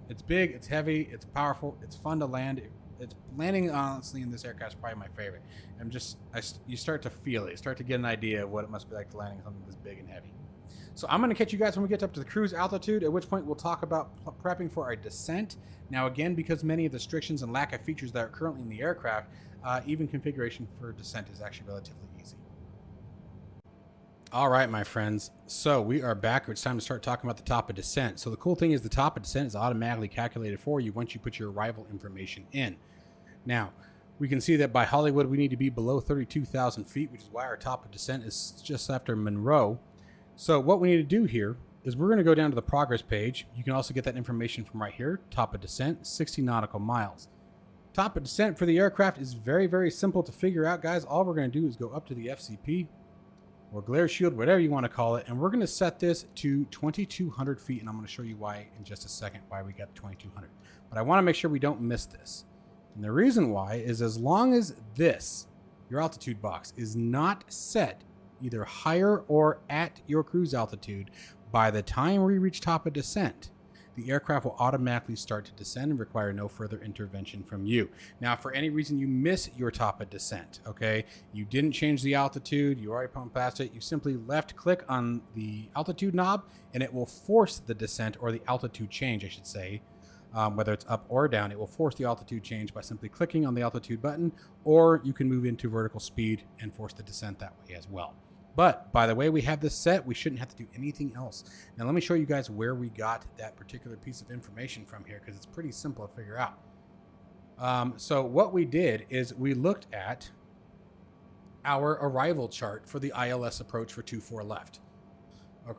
It's big, it's heavy, it's powerful, it's fun to land. It's landing honestly in this aircraft is probably my favorite. You start to feel it. You start to get an idea of what it must be like to landing something this big and heavy. So I'm going to catch you guys when we get up to the cruise altitude, at which point we'll talk about prepping for our descent. Now, again, because many of the restrictions and lack of features that are currently in the aircraft, even configuration for descent is actually relatively easy. All right, my friends. So we are back. It's time to start talking about the top of descent. So the cool thing is the top of descent is automatically calculated for you once you put your arrival information in. Now, we can see that by Hollywood, we need to be below 32,000 feet, which is why our top of descent is just after Monroe. So what we need to do here is we're going to go down to the progress page. You can also get that information from right here. Top of descent, 60 nautical miles. Top of descent for the aircraft is very, very simple to figure out, guys. All we're going to do is go up to the FCP or glare shield, whatever you want to call it, and we're going to set this to 2,200 feet, and I'm going to show you why in just a second, why we got 2,200. But I want to make sure we don't miss this. And the reason why is as long as this, your altitude box, is not set either higher or at your cruise altitude, by the time we reach top of descent, the aircraft will automatically start to descend and require no further intervention from you. Now, if for any reason you miss your top of descent, okay, you didn't change the altitude, you already pumped past it, you simply left click on the altitude knob and it will force the descent, or the altitude change, I should say, whether it's up or down. It will force the altitude change by simply clicking on the altitude button, or you can move into vertical speed and force the descent that way as well. But by the way we have this set, we shouldn't have to do anything else. Now let me show you guys where we got that particular piece of information from here, because it's pretty simple to figure out. So what we did is we looked at our arrival chart for the ILS approach for 24 left,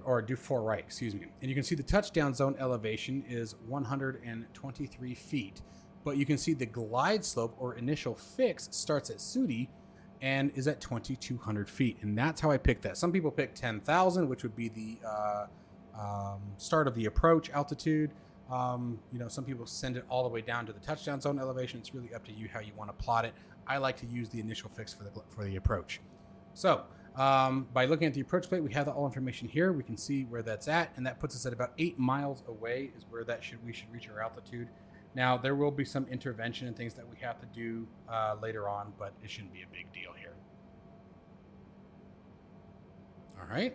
or do 4 right, excuse me. And you can see the touchdown zone elevation is 123 feet, but you can see the glide slope or initial fix starts at Sudi and is at 2,200 feet. And that's how I picked that. Some people pick 10,000, which would be the start of the approach altitude. Some people send it all the way down to the touchdown zone elevation. It's really up to you how you want to plot it. I like to use the initial fix for the approach. So by looking at the approach plate, we have all information here. We can see where that's at, and that puts us at about 8 miles away is where we should reach our altitude. Now, there will be some intervention and things that we have to do later on, but it shouldn't be a big deal here. All right.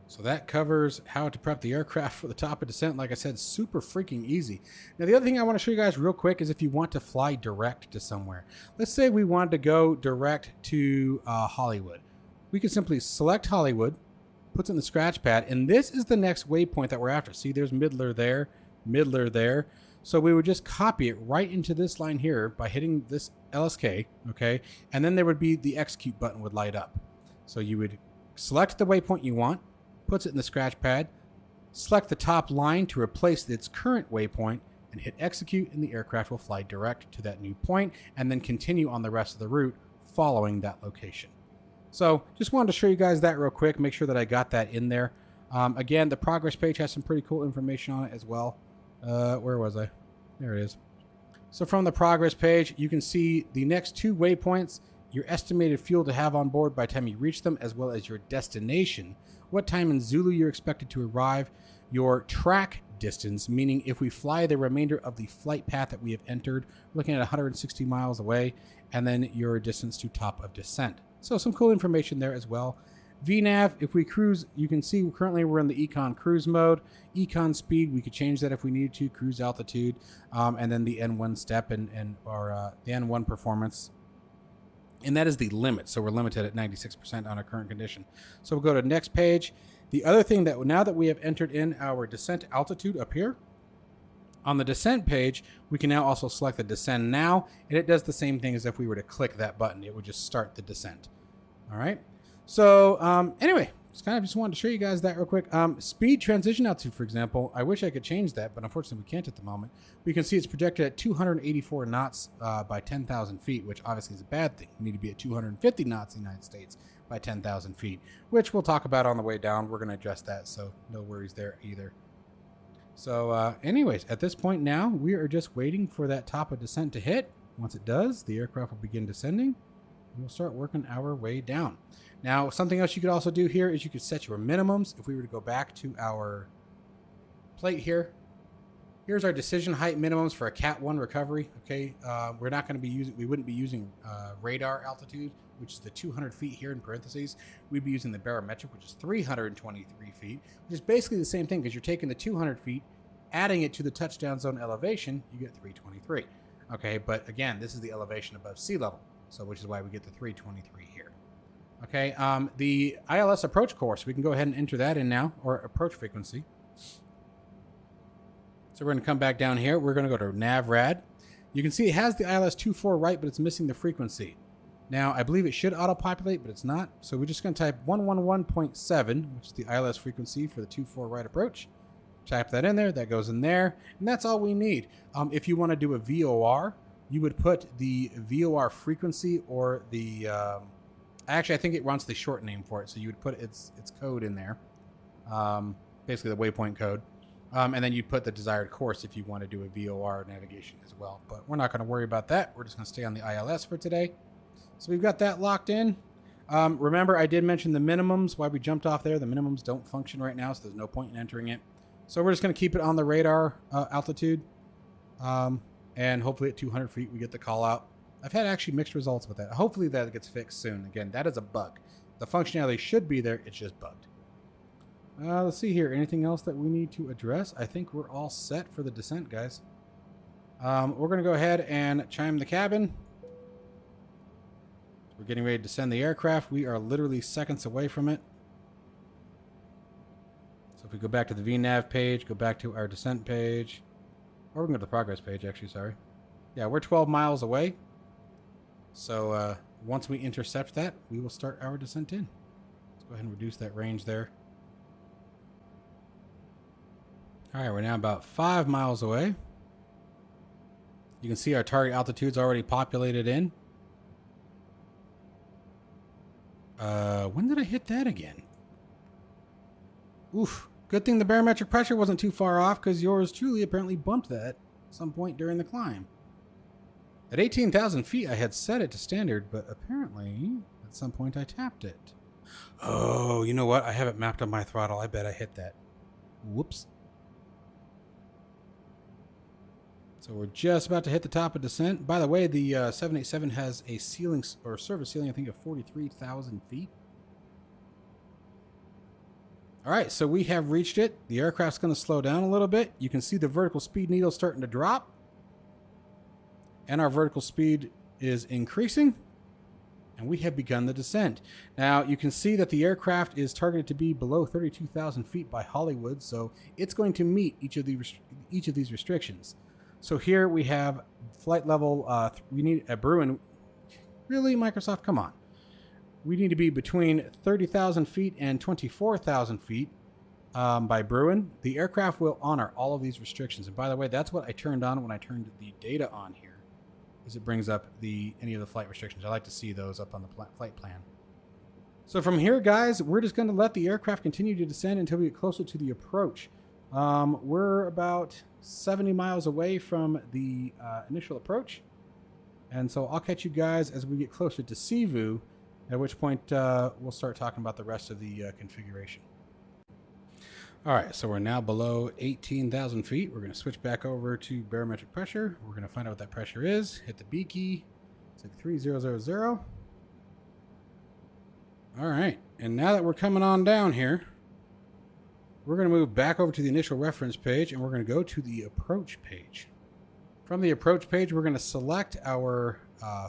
So that covers how to prep the aircraft for the top of descent. Like I said, super freaking easy. Now, the other thing I want to show you guys real quick is if you want to fly direct to somewhere. Let's say we wanted to go direct to Hollywood. We can simply select Hollywood, puts it in the scratch pad, and this is the next waypoint that we're after. See, there's Midler there, Midler there. So we would just copy it right into this line here by hitting this LSK, okay? And then there would be the execute button would light up. So you would select the waypoint you want, puts it in the scratch pad, select the top line to replace its current waypoint, and hit execute, and the aircraft will fly direct to that new point and then continue on the rest of the route following that location. So just wanted to show you guys that real quick, make sure that I got that in there. Again, the progress page has some pretty cool information on it as well. Where was I? There it is. So from the progress page, you can see the next 2 waypoints, your estimated fuel to have on board by the time you reach them, as well as your destination, what time in Zulu you're expected to arrive, your track distance, meaning if we fly the remainder of the flight path that we have entered, looking at 160 miles away, and then your distance to top of descent. So some cool information there as well. VNAV, if we cruise, you can see currently we're in the econ cruise mode. Econ speed, we could change that if we needed to. Cruise altitude, and then the N1 step the N1 performance. And that is the limit, so we're limited at 96% on our current condition. So we'll go to the next page. The other thing that now that we have entered in our descent altitude up here, on the descent page, we can now also select the descend now, and it does the same thing as if we were to click that button. It would just start the descent. All right. So anyway, just wanted to show you guys that real quick. Speed transition altitude, for example, I wish I could change that, but unfortunately we can't at the moment. We can see it's projected at 284 knots by 10,000 feet, which obviously is a bad thing. We need to be at 250 knots in the United States by 10,000 feet, which we'll talk about on the way down. We're going to adjust that, so no worries there either. So anyways, at this point now, we are just waiting for that top of descent to hit. Once it does, the aircraft will begin descending, and we'll start working our way down. Now, something else you could also do here is you could set your minimums. If we were to go back to our plate here, here's our decision height minimums for a Cat 1 recovery. Okay, we're not going to be using, we wouldn't be using radar altitude, which is the 200 feet here in parentheses. We'd be using the barometric, which is 323 feet, which is basically the same thing because you're taking the 200 feet, adding it to the touchdown zone elevation, you get 323. Okay, but again, this is the elevation above sea level, so which is why we get the 323 here. Okay, the ILS approach course, we can go ahead and enter that in now, or approach frequency. So we're going to come back down here. We're going to go to NavRad. You can see it has the ILS 24 right, but it's missing the frequency. Now, I believe it should auto-populate, but it's not. So we're just going to type 111.7, which is the ILS frequency for the 24 right approach. Type that in there. That goes in there. And that's all we need. If you want to do a VOR, you would put the VOR frequency or the... actually, I think it wants the short name for it. So you would put its code in there. Basically, the waypoint code. And then you'd put the desired course if you want to do a VOR navigation as well. But we're not going to worry about that. We're just going to stay on the ILS for today. So we've got that locked in. Remember, I did mention the minimums, why we jumped off there. The minimums don't function right now, so there's no point in entering it. So we're just going to keep it on the radar altitude. And hopefully at 200 feet, we get the call out. I've had actually mixed results with that. Hopefully that gets fixed soon. Again, that is a bug. The functionality should be there. It's just bugged. Let's see here. Anything else that we need to address? I think we're all set for the descent, guys. We're going to go ahead and chime the cabin. We're getting ready to descend the aircraft. We are literally seconds away from it. So if we go back to the VNav page, go back to our descent page, or we can go to the progress page, actually, sorry. Yeah, we're 12 miles away. So once we intercept that, we will start our descent in. Let's go ahead and reduce that range there. All right, we're now about 5 miles away. You can see our target altitude's already populated in. When did I hit that again? Oof. Good thing the barometric pressure wasn't too far off, because yours truly apparently bumped that at some point during the climb. At 18,000 feet, I had set it to standard, but apparently at some point I tapped it. Oh, you know what? I have it mapped on my throttle. I bet I hit that. Whoops. So we're just about to hit the top of descent. By the way, the 787 has a ceiling, or service ceiling, I think, of 43,000 feet. All right, so we have reached it. The aircraft's going to slow down a little bit. You can see the vertical speed needle starting to drop. And our vertical speed is increasing. And we have begun the descent. Now, you can see that the aircraft is targeted to be below 32,000 feet by Hollywood, so it's going to meet each of these restrictions. So here we have flight level, we need a Bruin. Really, Microsoft? Come on. We need to be between 30,000 feet and 24,000 feet by Bruin. The aircraft will honor all of these restrictions. And by the way, that's what I turned on when I turned the data on here, is it brings up any of the flight restrictions. I like to see those up on the flight plan. So from here, guys, we're just going to let the aircraft continue to descend until we get closer to the approach. We're about 70 miles away from the initial approach. And so I'll catch you guys as we get closer to Sivu, at which point we'll start talking about the rest of the configuration. All right, so we're now below 18,000 feet. We're going to switch back over to barometric pressure. We're going to find out what that pressure is. Hit the B key. It's like 3000. All right, and now that we're coming on down here, we're going to move back over to the initial reference page, and we're going to go to the approach page. From the approach page, we're going to select our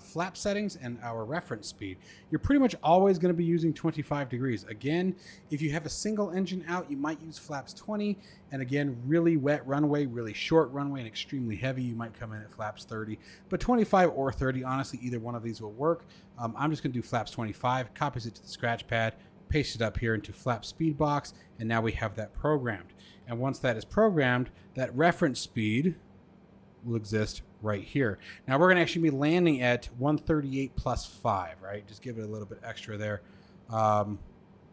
flap settings and our reference speed. You're pretty much always going to be using 25 degrees. Again, if you have a single engine out, you might use flaps 20. And again, really wet runway, really short runway, and extremely heavy, you might come in at flaps 30. But 25 or 30, honestly, either one of these will work. I'm just going to do flaps 25, copies it to the scratch pad, paste it up here into flap speed box, and now we have that programmed. And once that is programmed, that reference speed will exist right here. Now we're going to actually be landing at 138 plus 5, right? Just give it a little bit extra there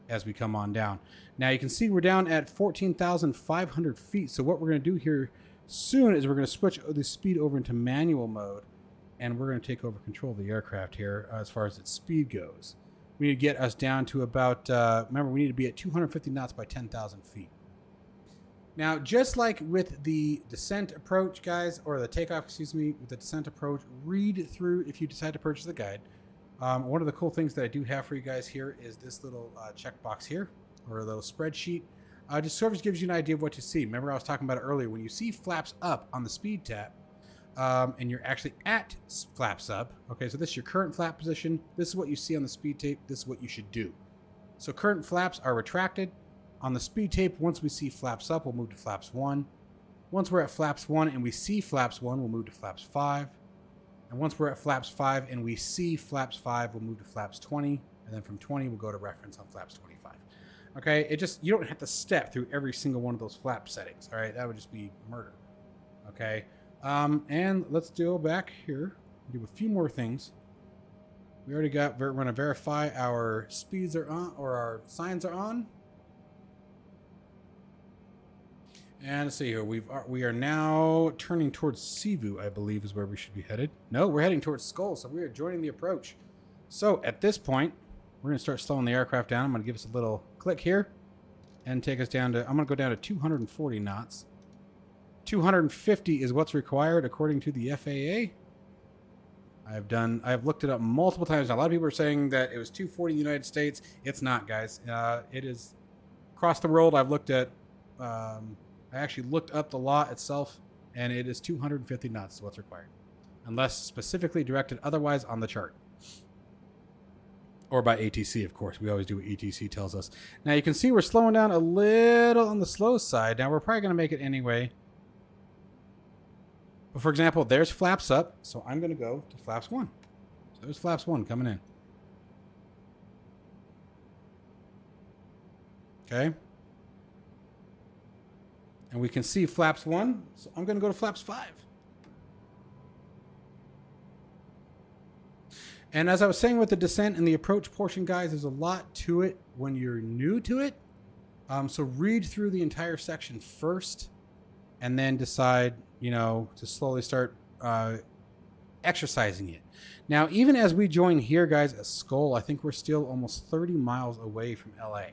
as we come on down. Now you can see we're down at 14,500 feet. So what we're going to do here soon is we're going to switch the speed over into manual mode, and we're going to take over control of the aircraft here as far as its speed goes. We need to get us down to about, remember, we need to be at 250 knots by 10,000 feet. Now, just like with the descent approach, guys, or the takeoff, excuse me, with the descent approach, read through if you decide to purchase the guide. One of the cool things that I do have for you guys here is this little checkbox here, or a little spreadsheet. Just sort of gives you an idea of what to see. Remember, I was talking about it earlier. When you see flaps up on the speed tab, and you're actually at flaps up. Okay, so this is your current flap position. This is what you see on the speed tape. This is what you should do. So current flaps are retracted. On the speed tape, once we see flaps up, we'll move to flaps 1. Once we're at flaps 1 and we see flaps 1, we'll move to flaps 5. And once we're at flaps 5 and we see flaps 5, we'll move to flaps 20. And then from 20, we'll go to reference on flaps 25. Okay, you don't have to step through every single one of those flap settings. All right, that would just be murder. Okay, and let's go back here, do a few more things. We already got, we're going to verify our speeds are on, or our signs are on. And let's see here, we are now turning towards Sivu, I believe is where we should be headed. No, we're heading towards Skull, so we are joining the approach. So at this point, we're going to start slowing the aircraft down. I'm going to give us a little click here and take us down to, I'm going to go down to 240 knots. 250 is what's required according to the FAA. I've looked it up multiple times. Now, a lot of people are saying that it was 240 in the United States. It's not, guys. It is across the world. I've looked at, I actually looked up the law itself, and it is 250 knots is what's required, unless specifically directed otherwise on the chart. Or by ATC, of course. We always do what ATC tells us. Now, you can see we're slowing down a little on the slow side. Now, we're probably going to make it anyway. But for example, there's flaps up, so I'm going to go to flaps 1. So there's flaps 1 coming in. Okay. And we can see flaps 1, so I'm going to go to flaps 5. And as I was saying with the descent and the approach portion, guys, there's a lot to it when you're new to it. So read through the entire section first and then decide, you know, to slowly start exercising it. Now, even as we join here, guys, at Skull, I think we're still almost 30 miles away from LA.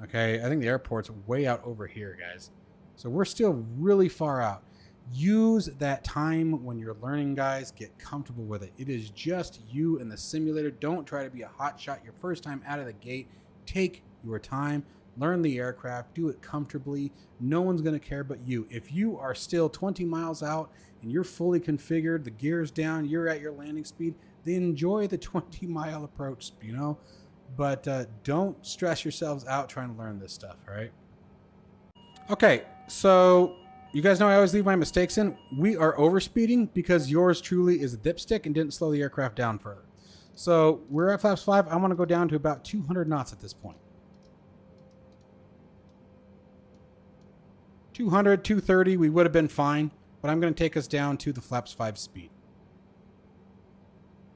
Okay, I think the airport's way out over here, guys. So we're still really far out. Use that time when you're learning, guys. Get comfortable with it. It is just you and the simulator. Don't try to be a hot shot your first time out of the gate. Take your time. Learn the aircraft. Do it comfortably. No one's going to care but you. If you are still 20 miles out and you're fully configured, the gear's down, you're at your landing speed, then enjoy the 20-mile approach, you know. But don't stress yourselves out trying to learn this stuff, all right? Okay, so you guys know I always leave my mistakes in. We are overspeeding because yours truly is a dipstick and didn't slow the aircraft down further. So we're at flaps 5. I want to go down to about 200 knots at this point. 200, 230, we would have been fine, but I'm going to take us down to the flaps 5 speed.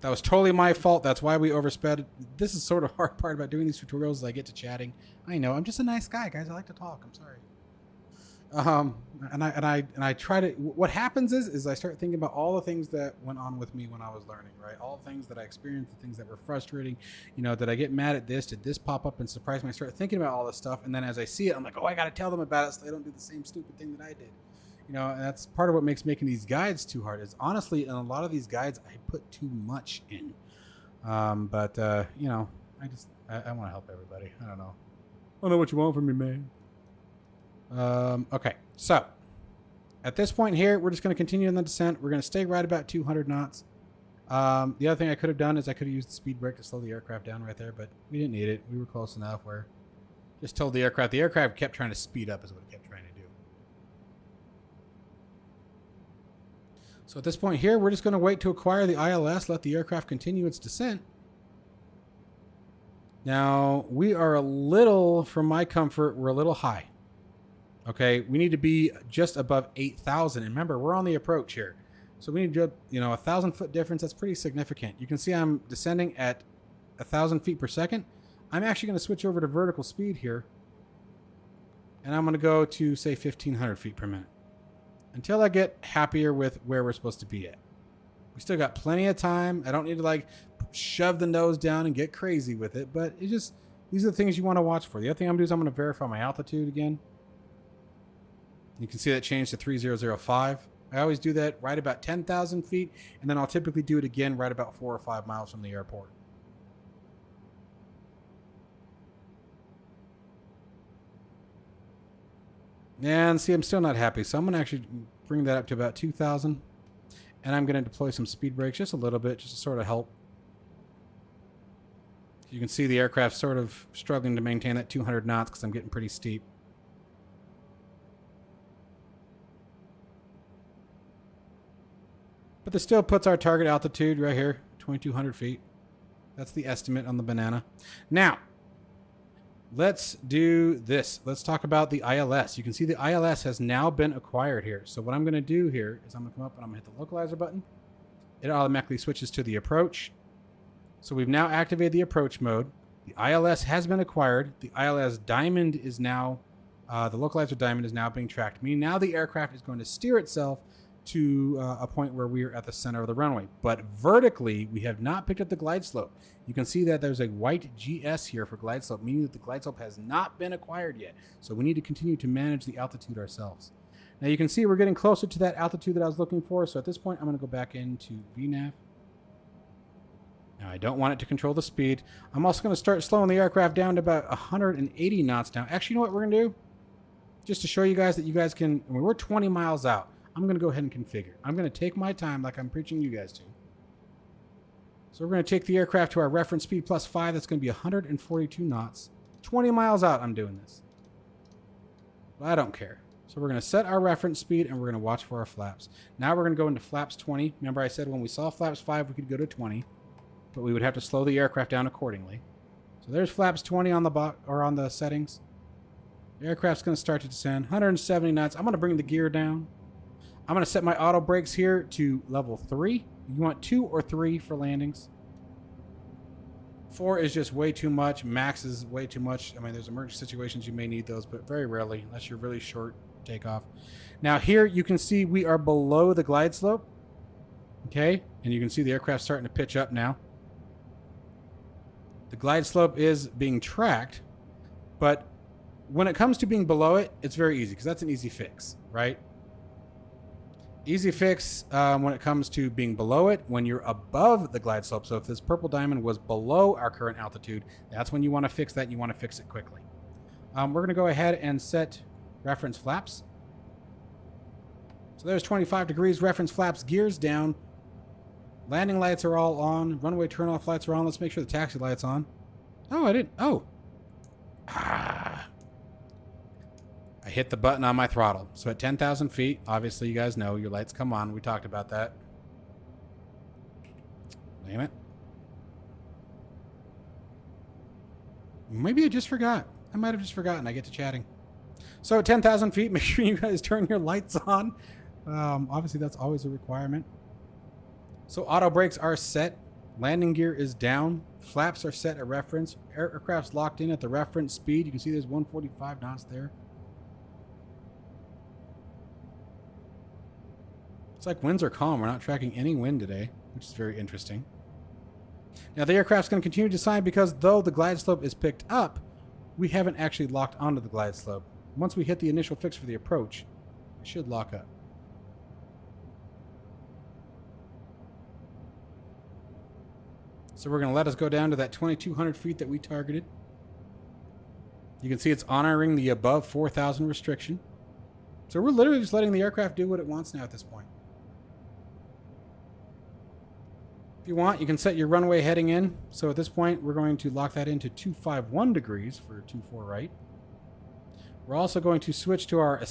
That was totally my fault. That's why we oversped. This is sort of hard part about doing these tutorials as I get to chatting. I know, I'm just a nice guy, guys. I like to talk. I'm sorry. And I try to, what happens is I start thinking about all the things that went on with me when I was learning, right? All the things that I experienced, the things that were frustrating, you know, did I get mad at this? Did this pop up and surprise me? I start thinking about all this stuff. And then as I see it, I'm like, oh, I got to tell them about it so they don't do the same stupid thing that I did. You know, and that's part of what makes making these guides too hard is honestly, in a lot of these guides, I put too much in. But you know, I want to help everybody. I don't know. I don't know what you want from me, man. Okay, so at this point here, we're just going to continue in the descent. We're going to stay right about 200 knots. The other thing I could have done is I could have used the speed brake to slow the aircraft down right there, but we didn't need it. We were close enough where just told the aircraft kept trying to speed up is what it kept trying to do. So at this point here, we're just going to wait to acquire the ILS, let the aircraft continue its descent. Now, we are a little, for my comfort, we're a little high. Okay, we need to be just above 8,000. And remember, we're on the approach here. So we need to, you know, 1,000-foot difference. That's pretty significant. You can see I'm descending at 1,000 feet per second. I'm actually going to switch over to vertical speed here. And I'm going to go to, say, 1,500 feet per minute. Until I get happier with where we're supposed to be at. We still got plenty of time. I don't need to, like, shove the nose down and get crazy with it. But it just, these are the things you want to watch for. The other thing I'm going to do is I'm going to verify my altitude again. You can see that changed to 3005. I always do that right about 10,000 feet, and then I'll typically do it again right about 4 or 5 miles from the airport. And see, I'm still not happy, so I'm going to actually bring that up to about 2,000. And I'm going to deploy some speed brakes just a little bit, just to sort of help. You can see the aircraft sort of struggling to maintain that 200 knots because I'm getting pretty steep. But this still puts our target altitude right here, 2,200 feet. That's the estimate on the banana. Now, let's do this. Let's talk about the ILS. You can see the ILS has now been acquired here. So what I'm going to do here is I'm going to come up and I'm going to hit the localizer button. It automatically switches to the approach. So we've now activated the approach mode. The ILS has been acquired. The ILS diamond is now, the localizer diamond is now being tracked. Meaning now the aircraft is going to steer itself to a point where we are at the center of the runway. But vertically, we have not picked up the glide slope. You can see that there's a white GS here for glide slope, meaning that the glide slope has not been acquired yet. So we need to continue to manage the altitude ourselves. Now you can see we're getting closer to that altitude that I was looking for. So at this point, I'm going to go back into VNAV. Now I don't want it to control the speed. I'm also going to start slowing the aircraft down to about 180 knots now. Actually, you know what we're going to do? Just to show you guys that you guys can, I mean, we're 20 miles out. I'm going to go ahead and configure. I'm going to take my time like I'm preaching you guys to. So we're going to take the aircraft to our reference speed plus 5. That's going to be 142 knots. 20 miles out I'm doing this. But I don't care. So we're going to set our reference speed and we're going to watch for our flaps. Now we're going to go into flaps 20. Remember I said when we saw flaps 5 we could go to 20. But we would have to slow the aircraft down accordingly. So there's flaps 20 on the on the settings. The aircraft's going to start to descend. 170 knots. I'm going to bring the gear down. I'm going to set my auto brakes here to level 3. You want 2 or 3 for landings. 4 is just way too much. Max is way too much. I mean, there's emergency situations you may need those, but very rarely, unless you're really short takeoff. Now here you can see we are below the glide slope. Okay, and you can see the aircraft starting to pitch up now. The glide slope is being tracked, but when it comes to being below it, it's very easy because that's an easy fix, right? Easy fix when it comes to being below it, when you're above the glide slope. So if this purple diamond was below our current altitude, that's when you want to fix that and you want to fix it quickly. We're going to go ahead and set reference flaps. So there's 25 degrees, reference flaps, gears down. Landing lights are all on. Runway turnoff lights are on. Let's make sure the taxi light's on. Oh, I didn't. Oh. I hit the button on my throttle. So at 10,000 feet, obviously you guys know your lights come on. We talked about that. Damn it. Maybe I just forgot. I might have just forgotten. I get to chatting. So at 10,000 feet, make sure you guys turn your lights on. Obviously that's always a requirement. So auto brakes are set. Landing gear is down. Flaps are set at reference. Aircraft's locked in at the reference speed. You can see there's 145 knots there. It's like winds are calm. We're not tracking any wind today, which is very interesting. Now the aircraft's going to continue to descend because though the glide slope is picked up, we haven't actually locked onto the glide slope. Once we hit the initial fix for the approach, it should lock up. So we're going to let us go down to that 2,200 feet that we targeted. You can see it's honoring the above 4,000 restriction. So we're literally just letting the aircraft do what it wants now at this point. If you want, you can set your runway heading in. So at this point, we're going to lock that into 251 degrees for 24 right. We're also going to switch to our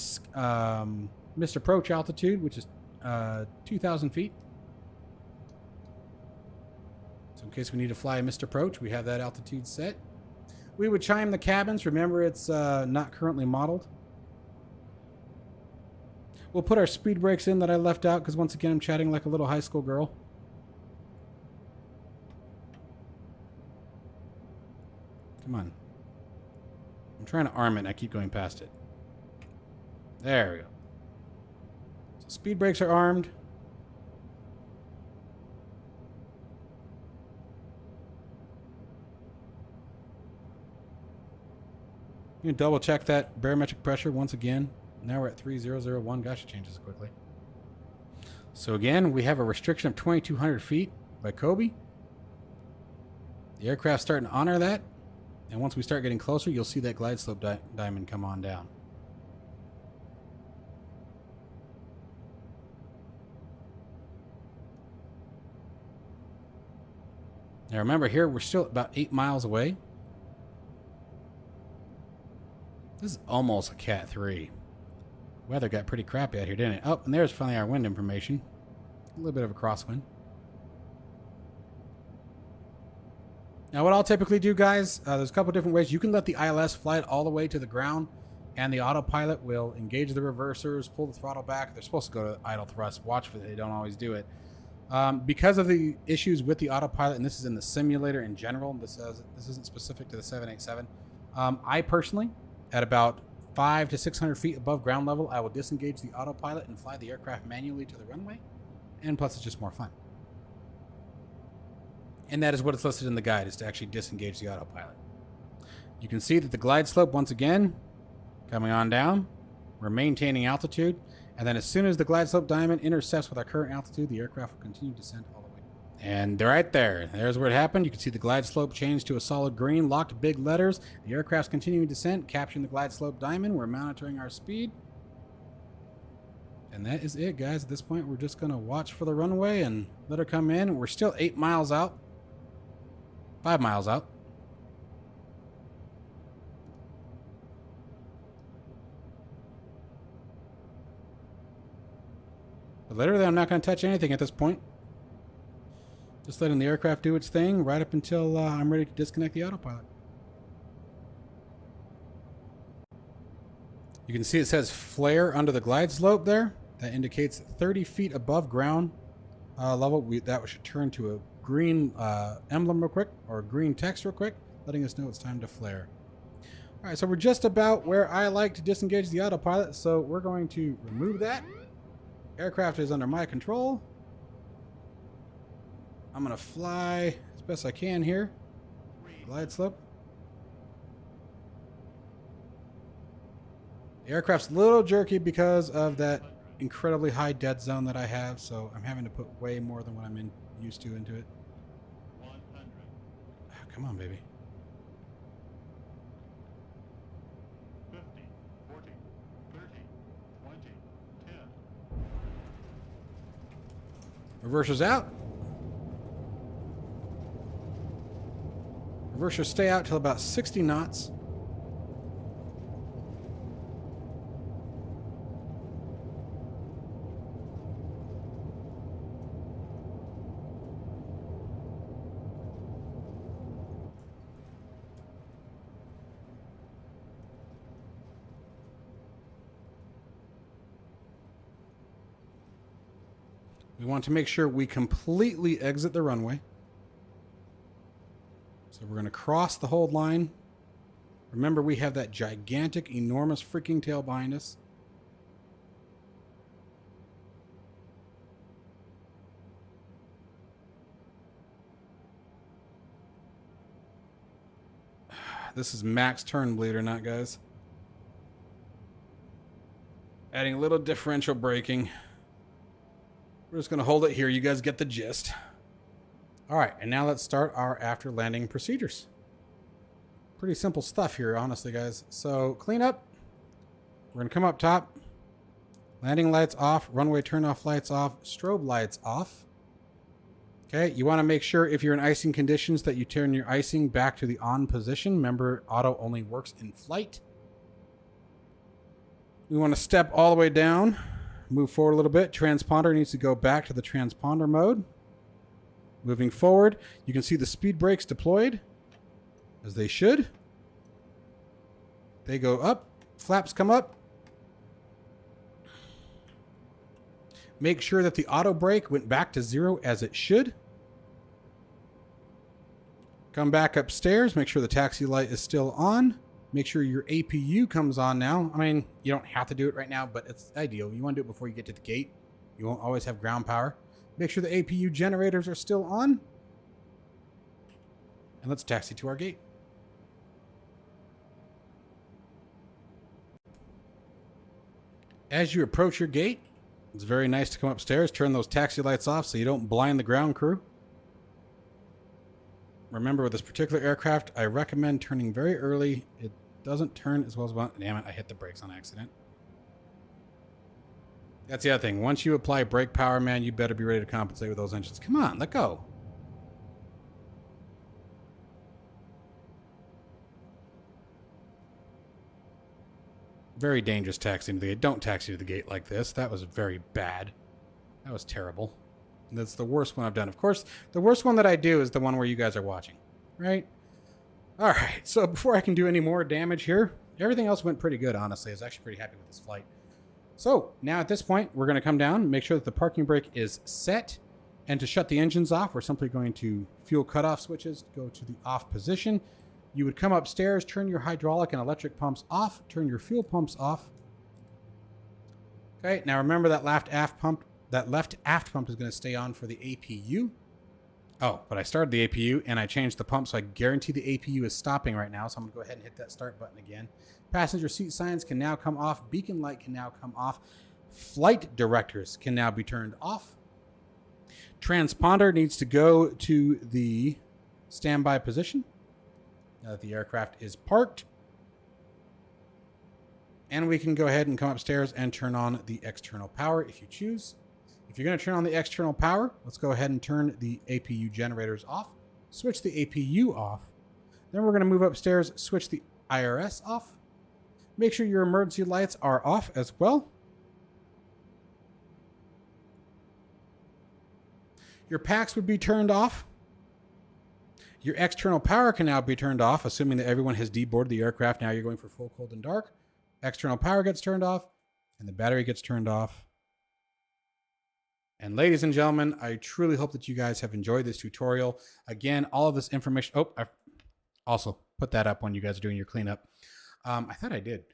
missed approach altitude, which is 2,000 feet. So in case we need to fly a missed approach, we have that altitude set. We would chime the cabins. Remember, it's not currently modeled. We'll put our speed brakes in that I left out because once again, I'm chatting like a little high school girl. Come on. I'm trying to arm it and I keep going past it. There we go. So speed brakes are armed. You can double check that barometric pressure once again. Now we're at 3001. Gosh, it changes quickly. So again, we have a restriction of 2,200 feet by Kobe. The aircraft's starting to honor that. And once we start getting closer, you'll see that glide slope diamond come on down. Now remember here, we're still about 8 miles away. This is almost a Cat 3. Weather got pretty crappy out here, didn't it? Oh, and there's finally our wind information. A little bit of a crosswind. Now what I'll typically do, guys, there's a couple different ways. You can let the ILS fly it all the way to the ground, and the autopilot will engage the reversers, pull the throttle back. They're supposed to go to idle thrust. Watch for it. They don't always do it. Because of the issues with the autopilot, and this is in the simulator in general, this isn't specific to the 787. I personally, at about 500 to 600 feet above ground level, I will disengage the autopilot and fly the aircraft manually to the runway. And plus, it's just more fun. And that is what is listed in the guide, is to actually disengage the autopilot. You can see that the glide slope, once again, coming on down. We're maintaining altitude. And then as soon as the glide slope diamond intercepts with our current altitude, the aircraft will continue descent all the way. And right there. There's where it happened. You can see the glide slope change to a solid green, locked big letters. The aircraft's continuing descent, capturing the glide slope diamond. We're monitoring our speed. And that is it, guys. At this point, we're just going to watch for the runway and let her come in. We're still 8 miles out. 5 miles out. But literally, I'm not going to touch anything at this point. Just letting the aircraft do its thing right up until I'm ready to disconnect the autopilot. You can see it says flare under the glide slope there. That indicates 30 feet above ground level. That should turn to a green emblem real quick, or green text real quick, letting us know it's time to flare. All right, so we're just about where I like to disengage the autopilot, so we're going to remove that. Aircraft is under my control. I'm going to fly as best I can here. Glide slope. The aircraft's a little jerky because of that incredibly high dead zone that I have, so I'm having to put way more than what I'm used to into it. Oh, come on, baby. 50, 40, 30, 20, 10. Reversers out. Reversers stay out till about 60 knots. We want to make sure we completely exit the runway. So we're going to cross the hold line. Remember, we have that gigantic, enormous freaking tail behind us. This is max turn, believe it or not, guys. Adding a little differential braking. We're just going to hold it here. You guys get the gist. All right, and now let's start our after landing procedures. Pretty simple stuff here, honestly, guys. So clean up. We're going to come up top. Landing lights off. Runway turn off lights off. Strobe lights off. Okay, you want to make sure if you're in icing conditions that you turn your icing back to the on position. Remember, auto only works in flight. We want to step all the way down. Move forward a little bit. Transponder needs to go back to the transponder mode. Moving forward, you can see the speed brakes deployed, as they should. They go up. Flaps come up. Make sure that the auto brake went back to 0 as it should. Come back upstairs. Make sure the taxi light is still on. Make sure your APU comes on now. I mean, you don't have to do it right now, but it's ideal. You want to do it before you get to the gate. You won't always have ground power. Make sure the APU generators are still on. And let's taxi to our gate. As you approach your gate, it's very nice to come upstairs. Turn those taxi lights off so you don't blind the ground crew. Remember, with this particular aircraft, I recommend turning very early. It doesn't turn as well as well. Damn it, I hit the brakes on accident. That's the other thing. Once you apply brake power, man, you better be ready to compensate with those engines. Come on, let go. Very dangerous taxiing to the gate. Don't taxi to the gate like this. That was very bad. That was terrible. That's the worst one I've done. Of course, the worst one that I do is the one where you guys are watching, right? All right, so before I can do any more damage here, everything else went pretty good, honestly. I was actually pretty happy with this flight. So now at this point, we're going to come down, make sure that the parking brake is set. And to shut the engines off, we're simply going to fuel cutoff switches, go to the off position. You would come upstairs, turn your hydraulic and electric pumps off, turn your fuel pumps off. Okay, now remember that left aft pump is going to stay on for the APU. Oh, but I started the APU and I changed the pump, so I guarantee the APU is stopping right now. So I'm going to go ahead and hit that start button again. Passenger seat signs can now come off. Beacon light can now come off. Flight directors can now be turned off. Transponder needs to go to the standby position now that the aircraft is parked. And we can go ahead and come upstairs and turn on the external power if you choose. If you're going to turn on the external power, let's go ahead and turn the APU generators off, switch the APU off. Then we're going to move upstairs, switch the IRS off. Make sure your emergency lights are off as well. Your packs would be turned off. Your external power can now be turned off, assuming that everyone has deboarded the aircraft. Now you're going for full cold and dark. External power gets turned off, and the battery gets turned off. And ladies and gentlemen, I truly hope that you guys have enjoyed this tutorial. Again, all of this information... Oh, I also put that up when you guys are doing your cleanup. I thought I did.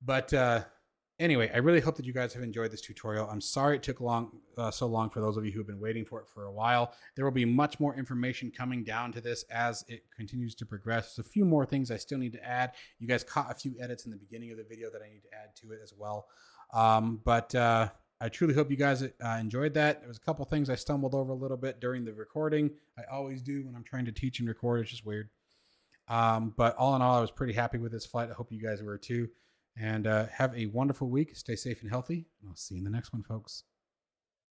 But anyway, I really hope that you guys have enjoyed this tutorial. I'm sorry it took so long for those of you who have been waiting for it for a while. There will be much more information coming down to this as it continues to progress. There's a few more things I still need to add. You guys caught a few edits in the beginning of the video that I need to add to it as well. I truly hope you guys enjoyed that. There was a couple things I stumbled over a little bit during the recording. I always do when I'm trying to teach and record. It's just weird. But all in all, I was pretty happy with this flight. I hope you guys were too. And have a wonderful week. Stay safe and healthy. I'll see you in the next one, folks.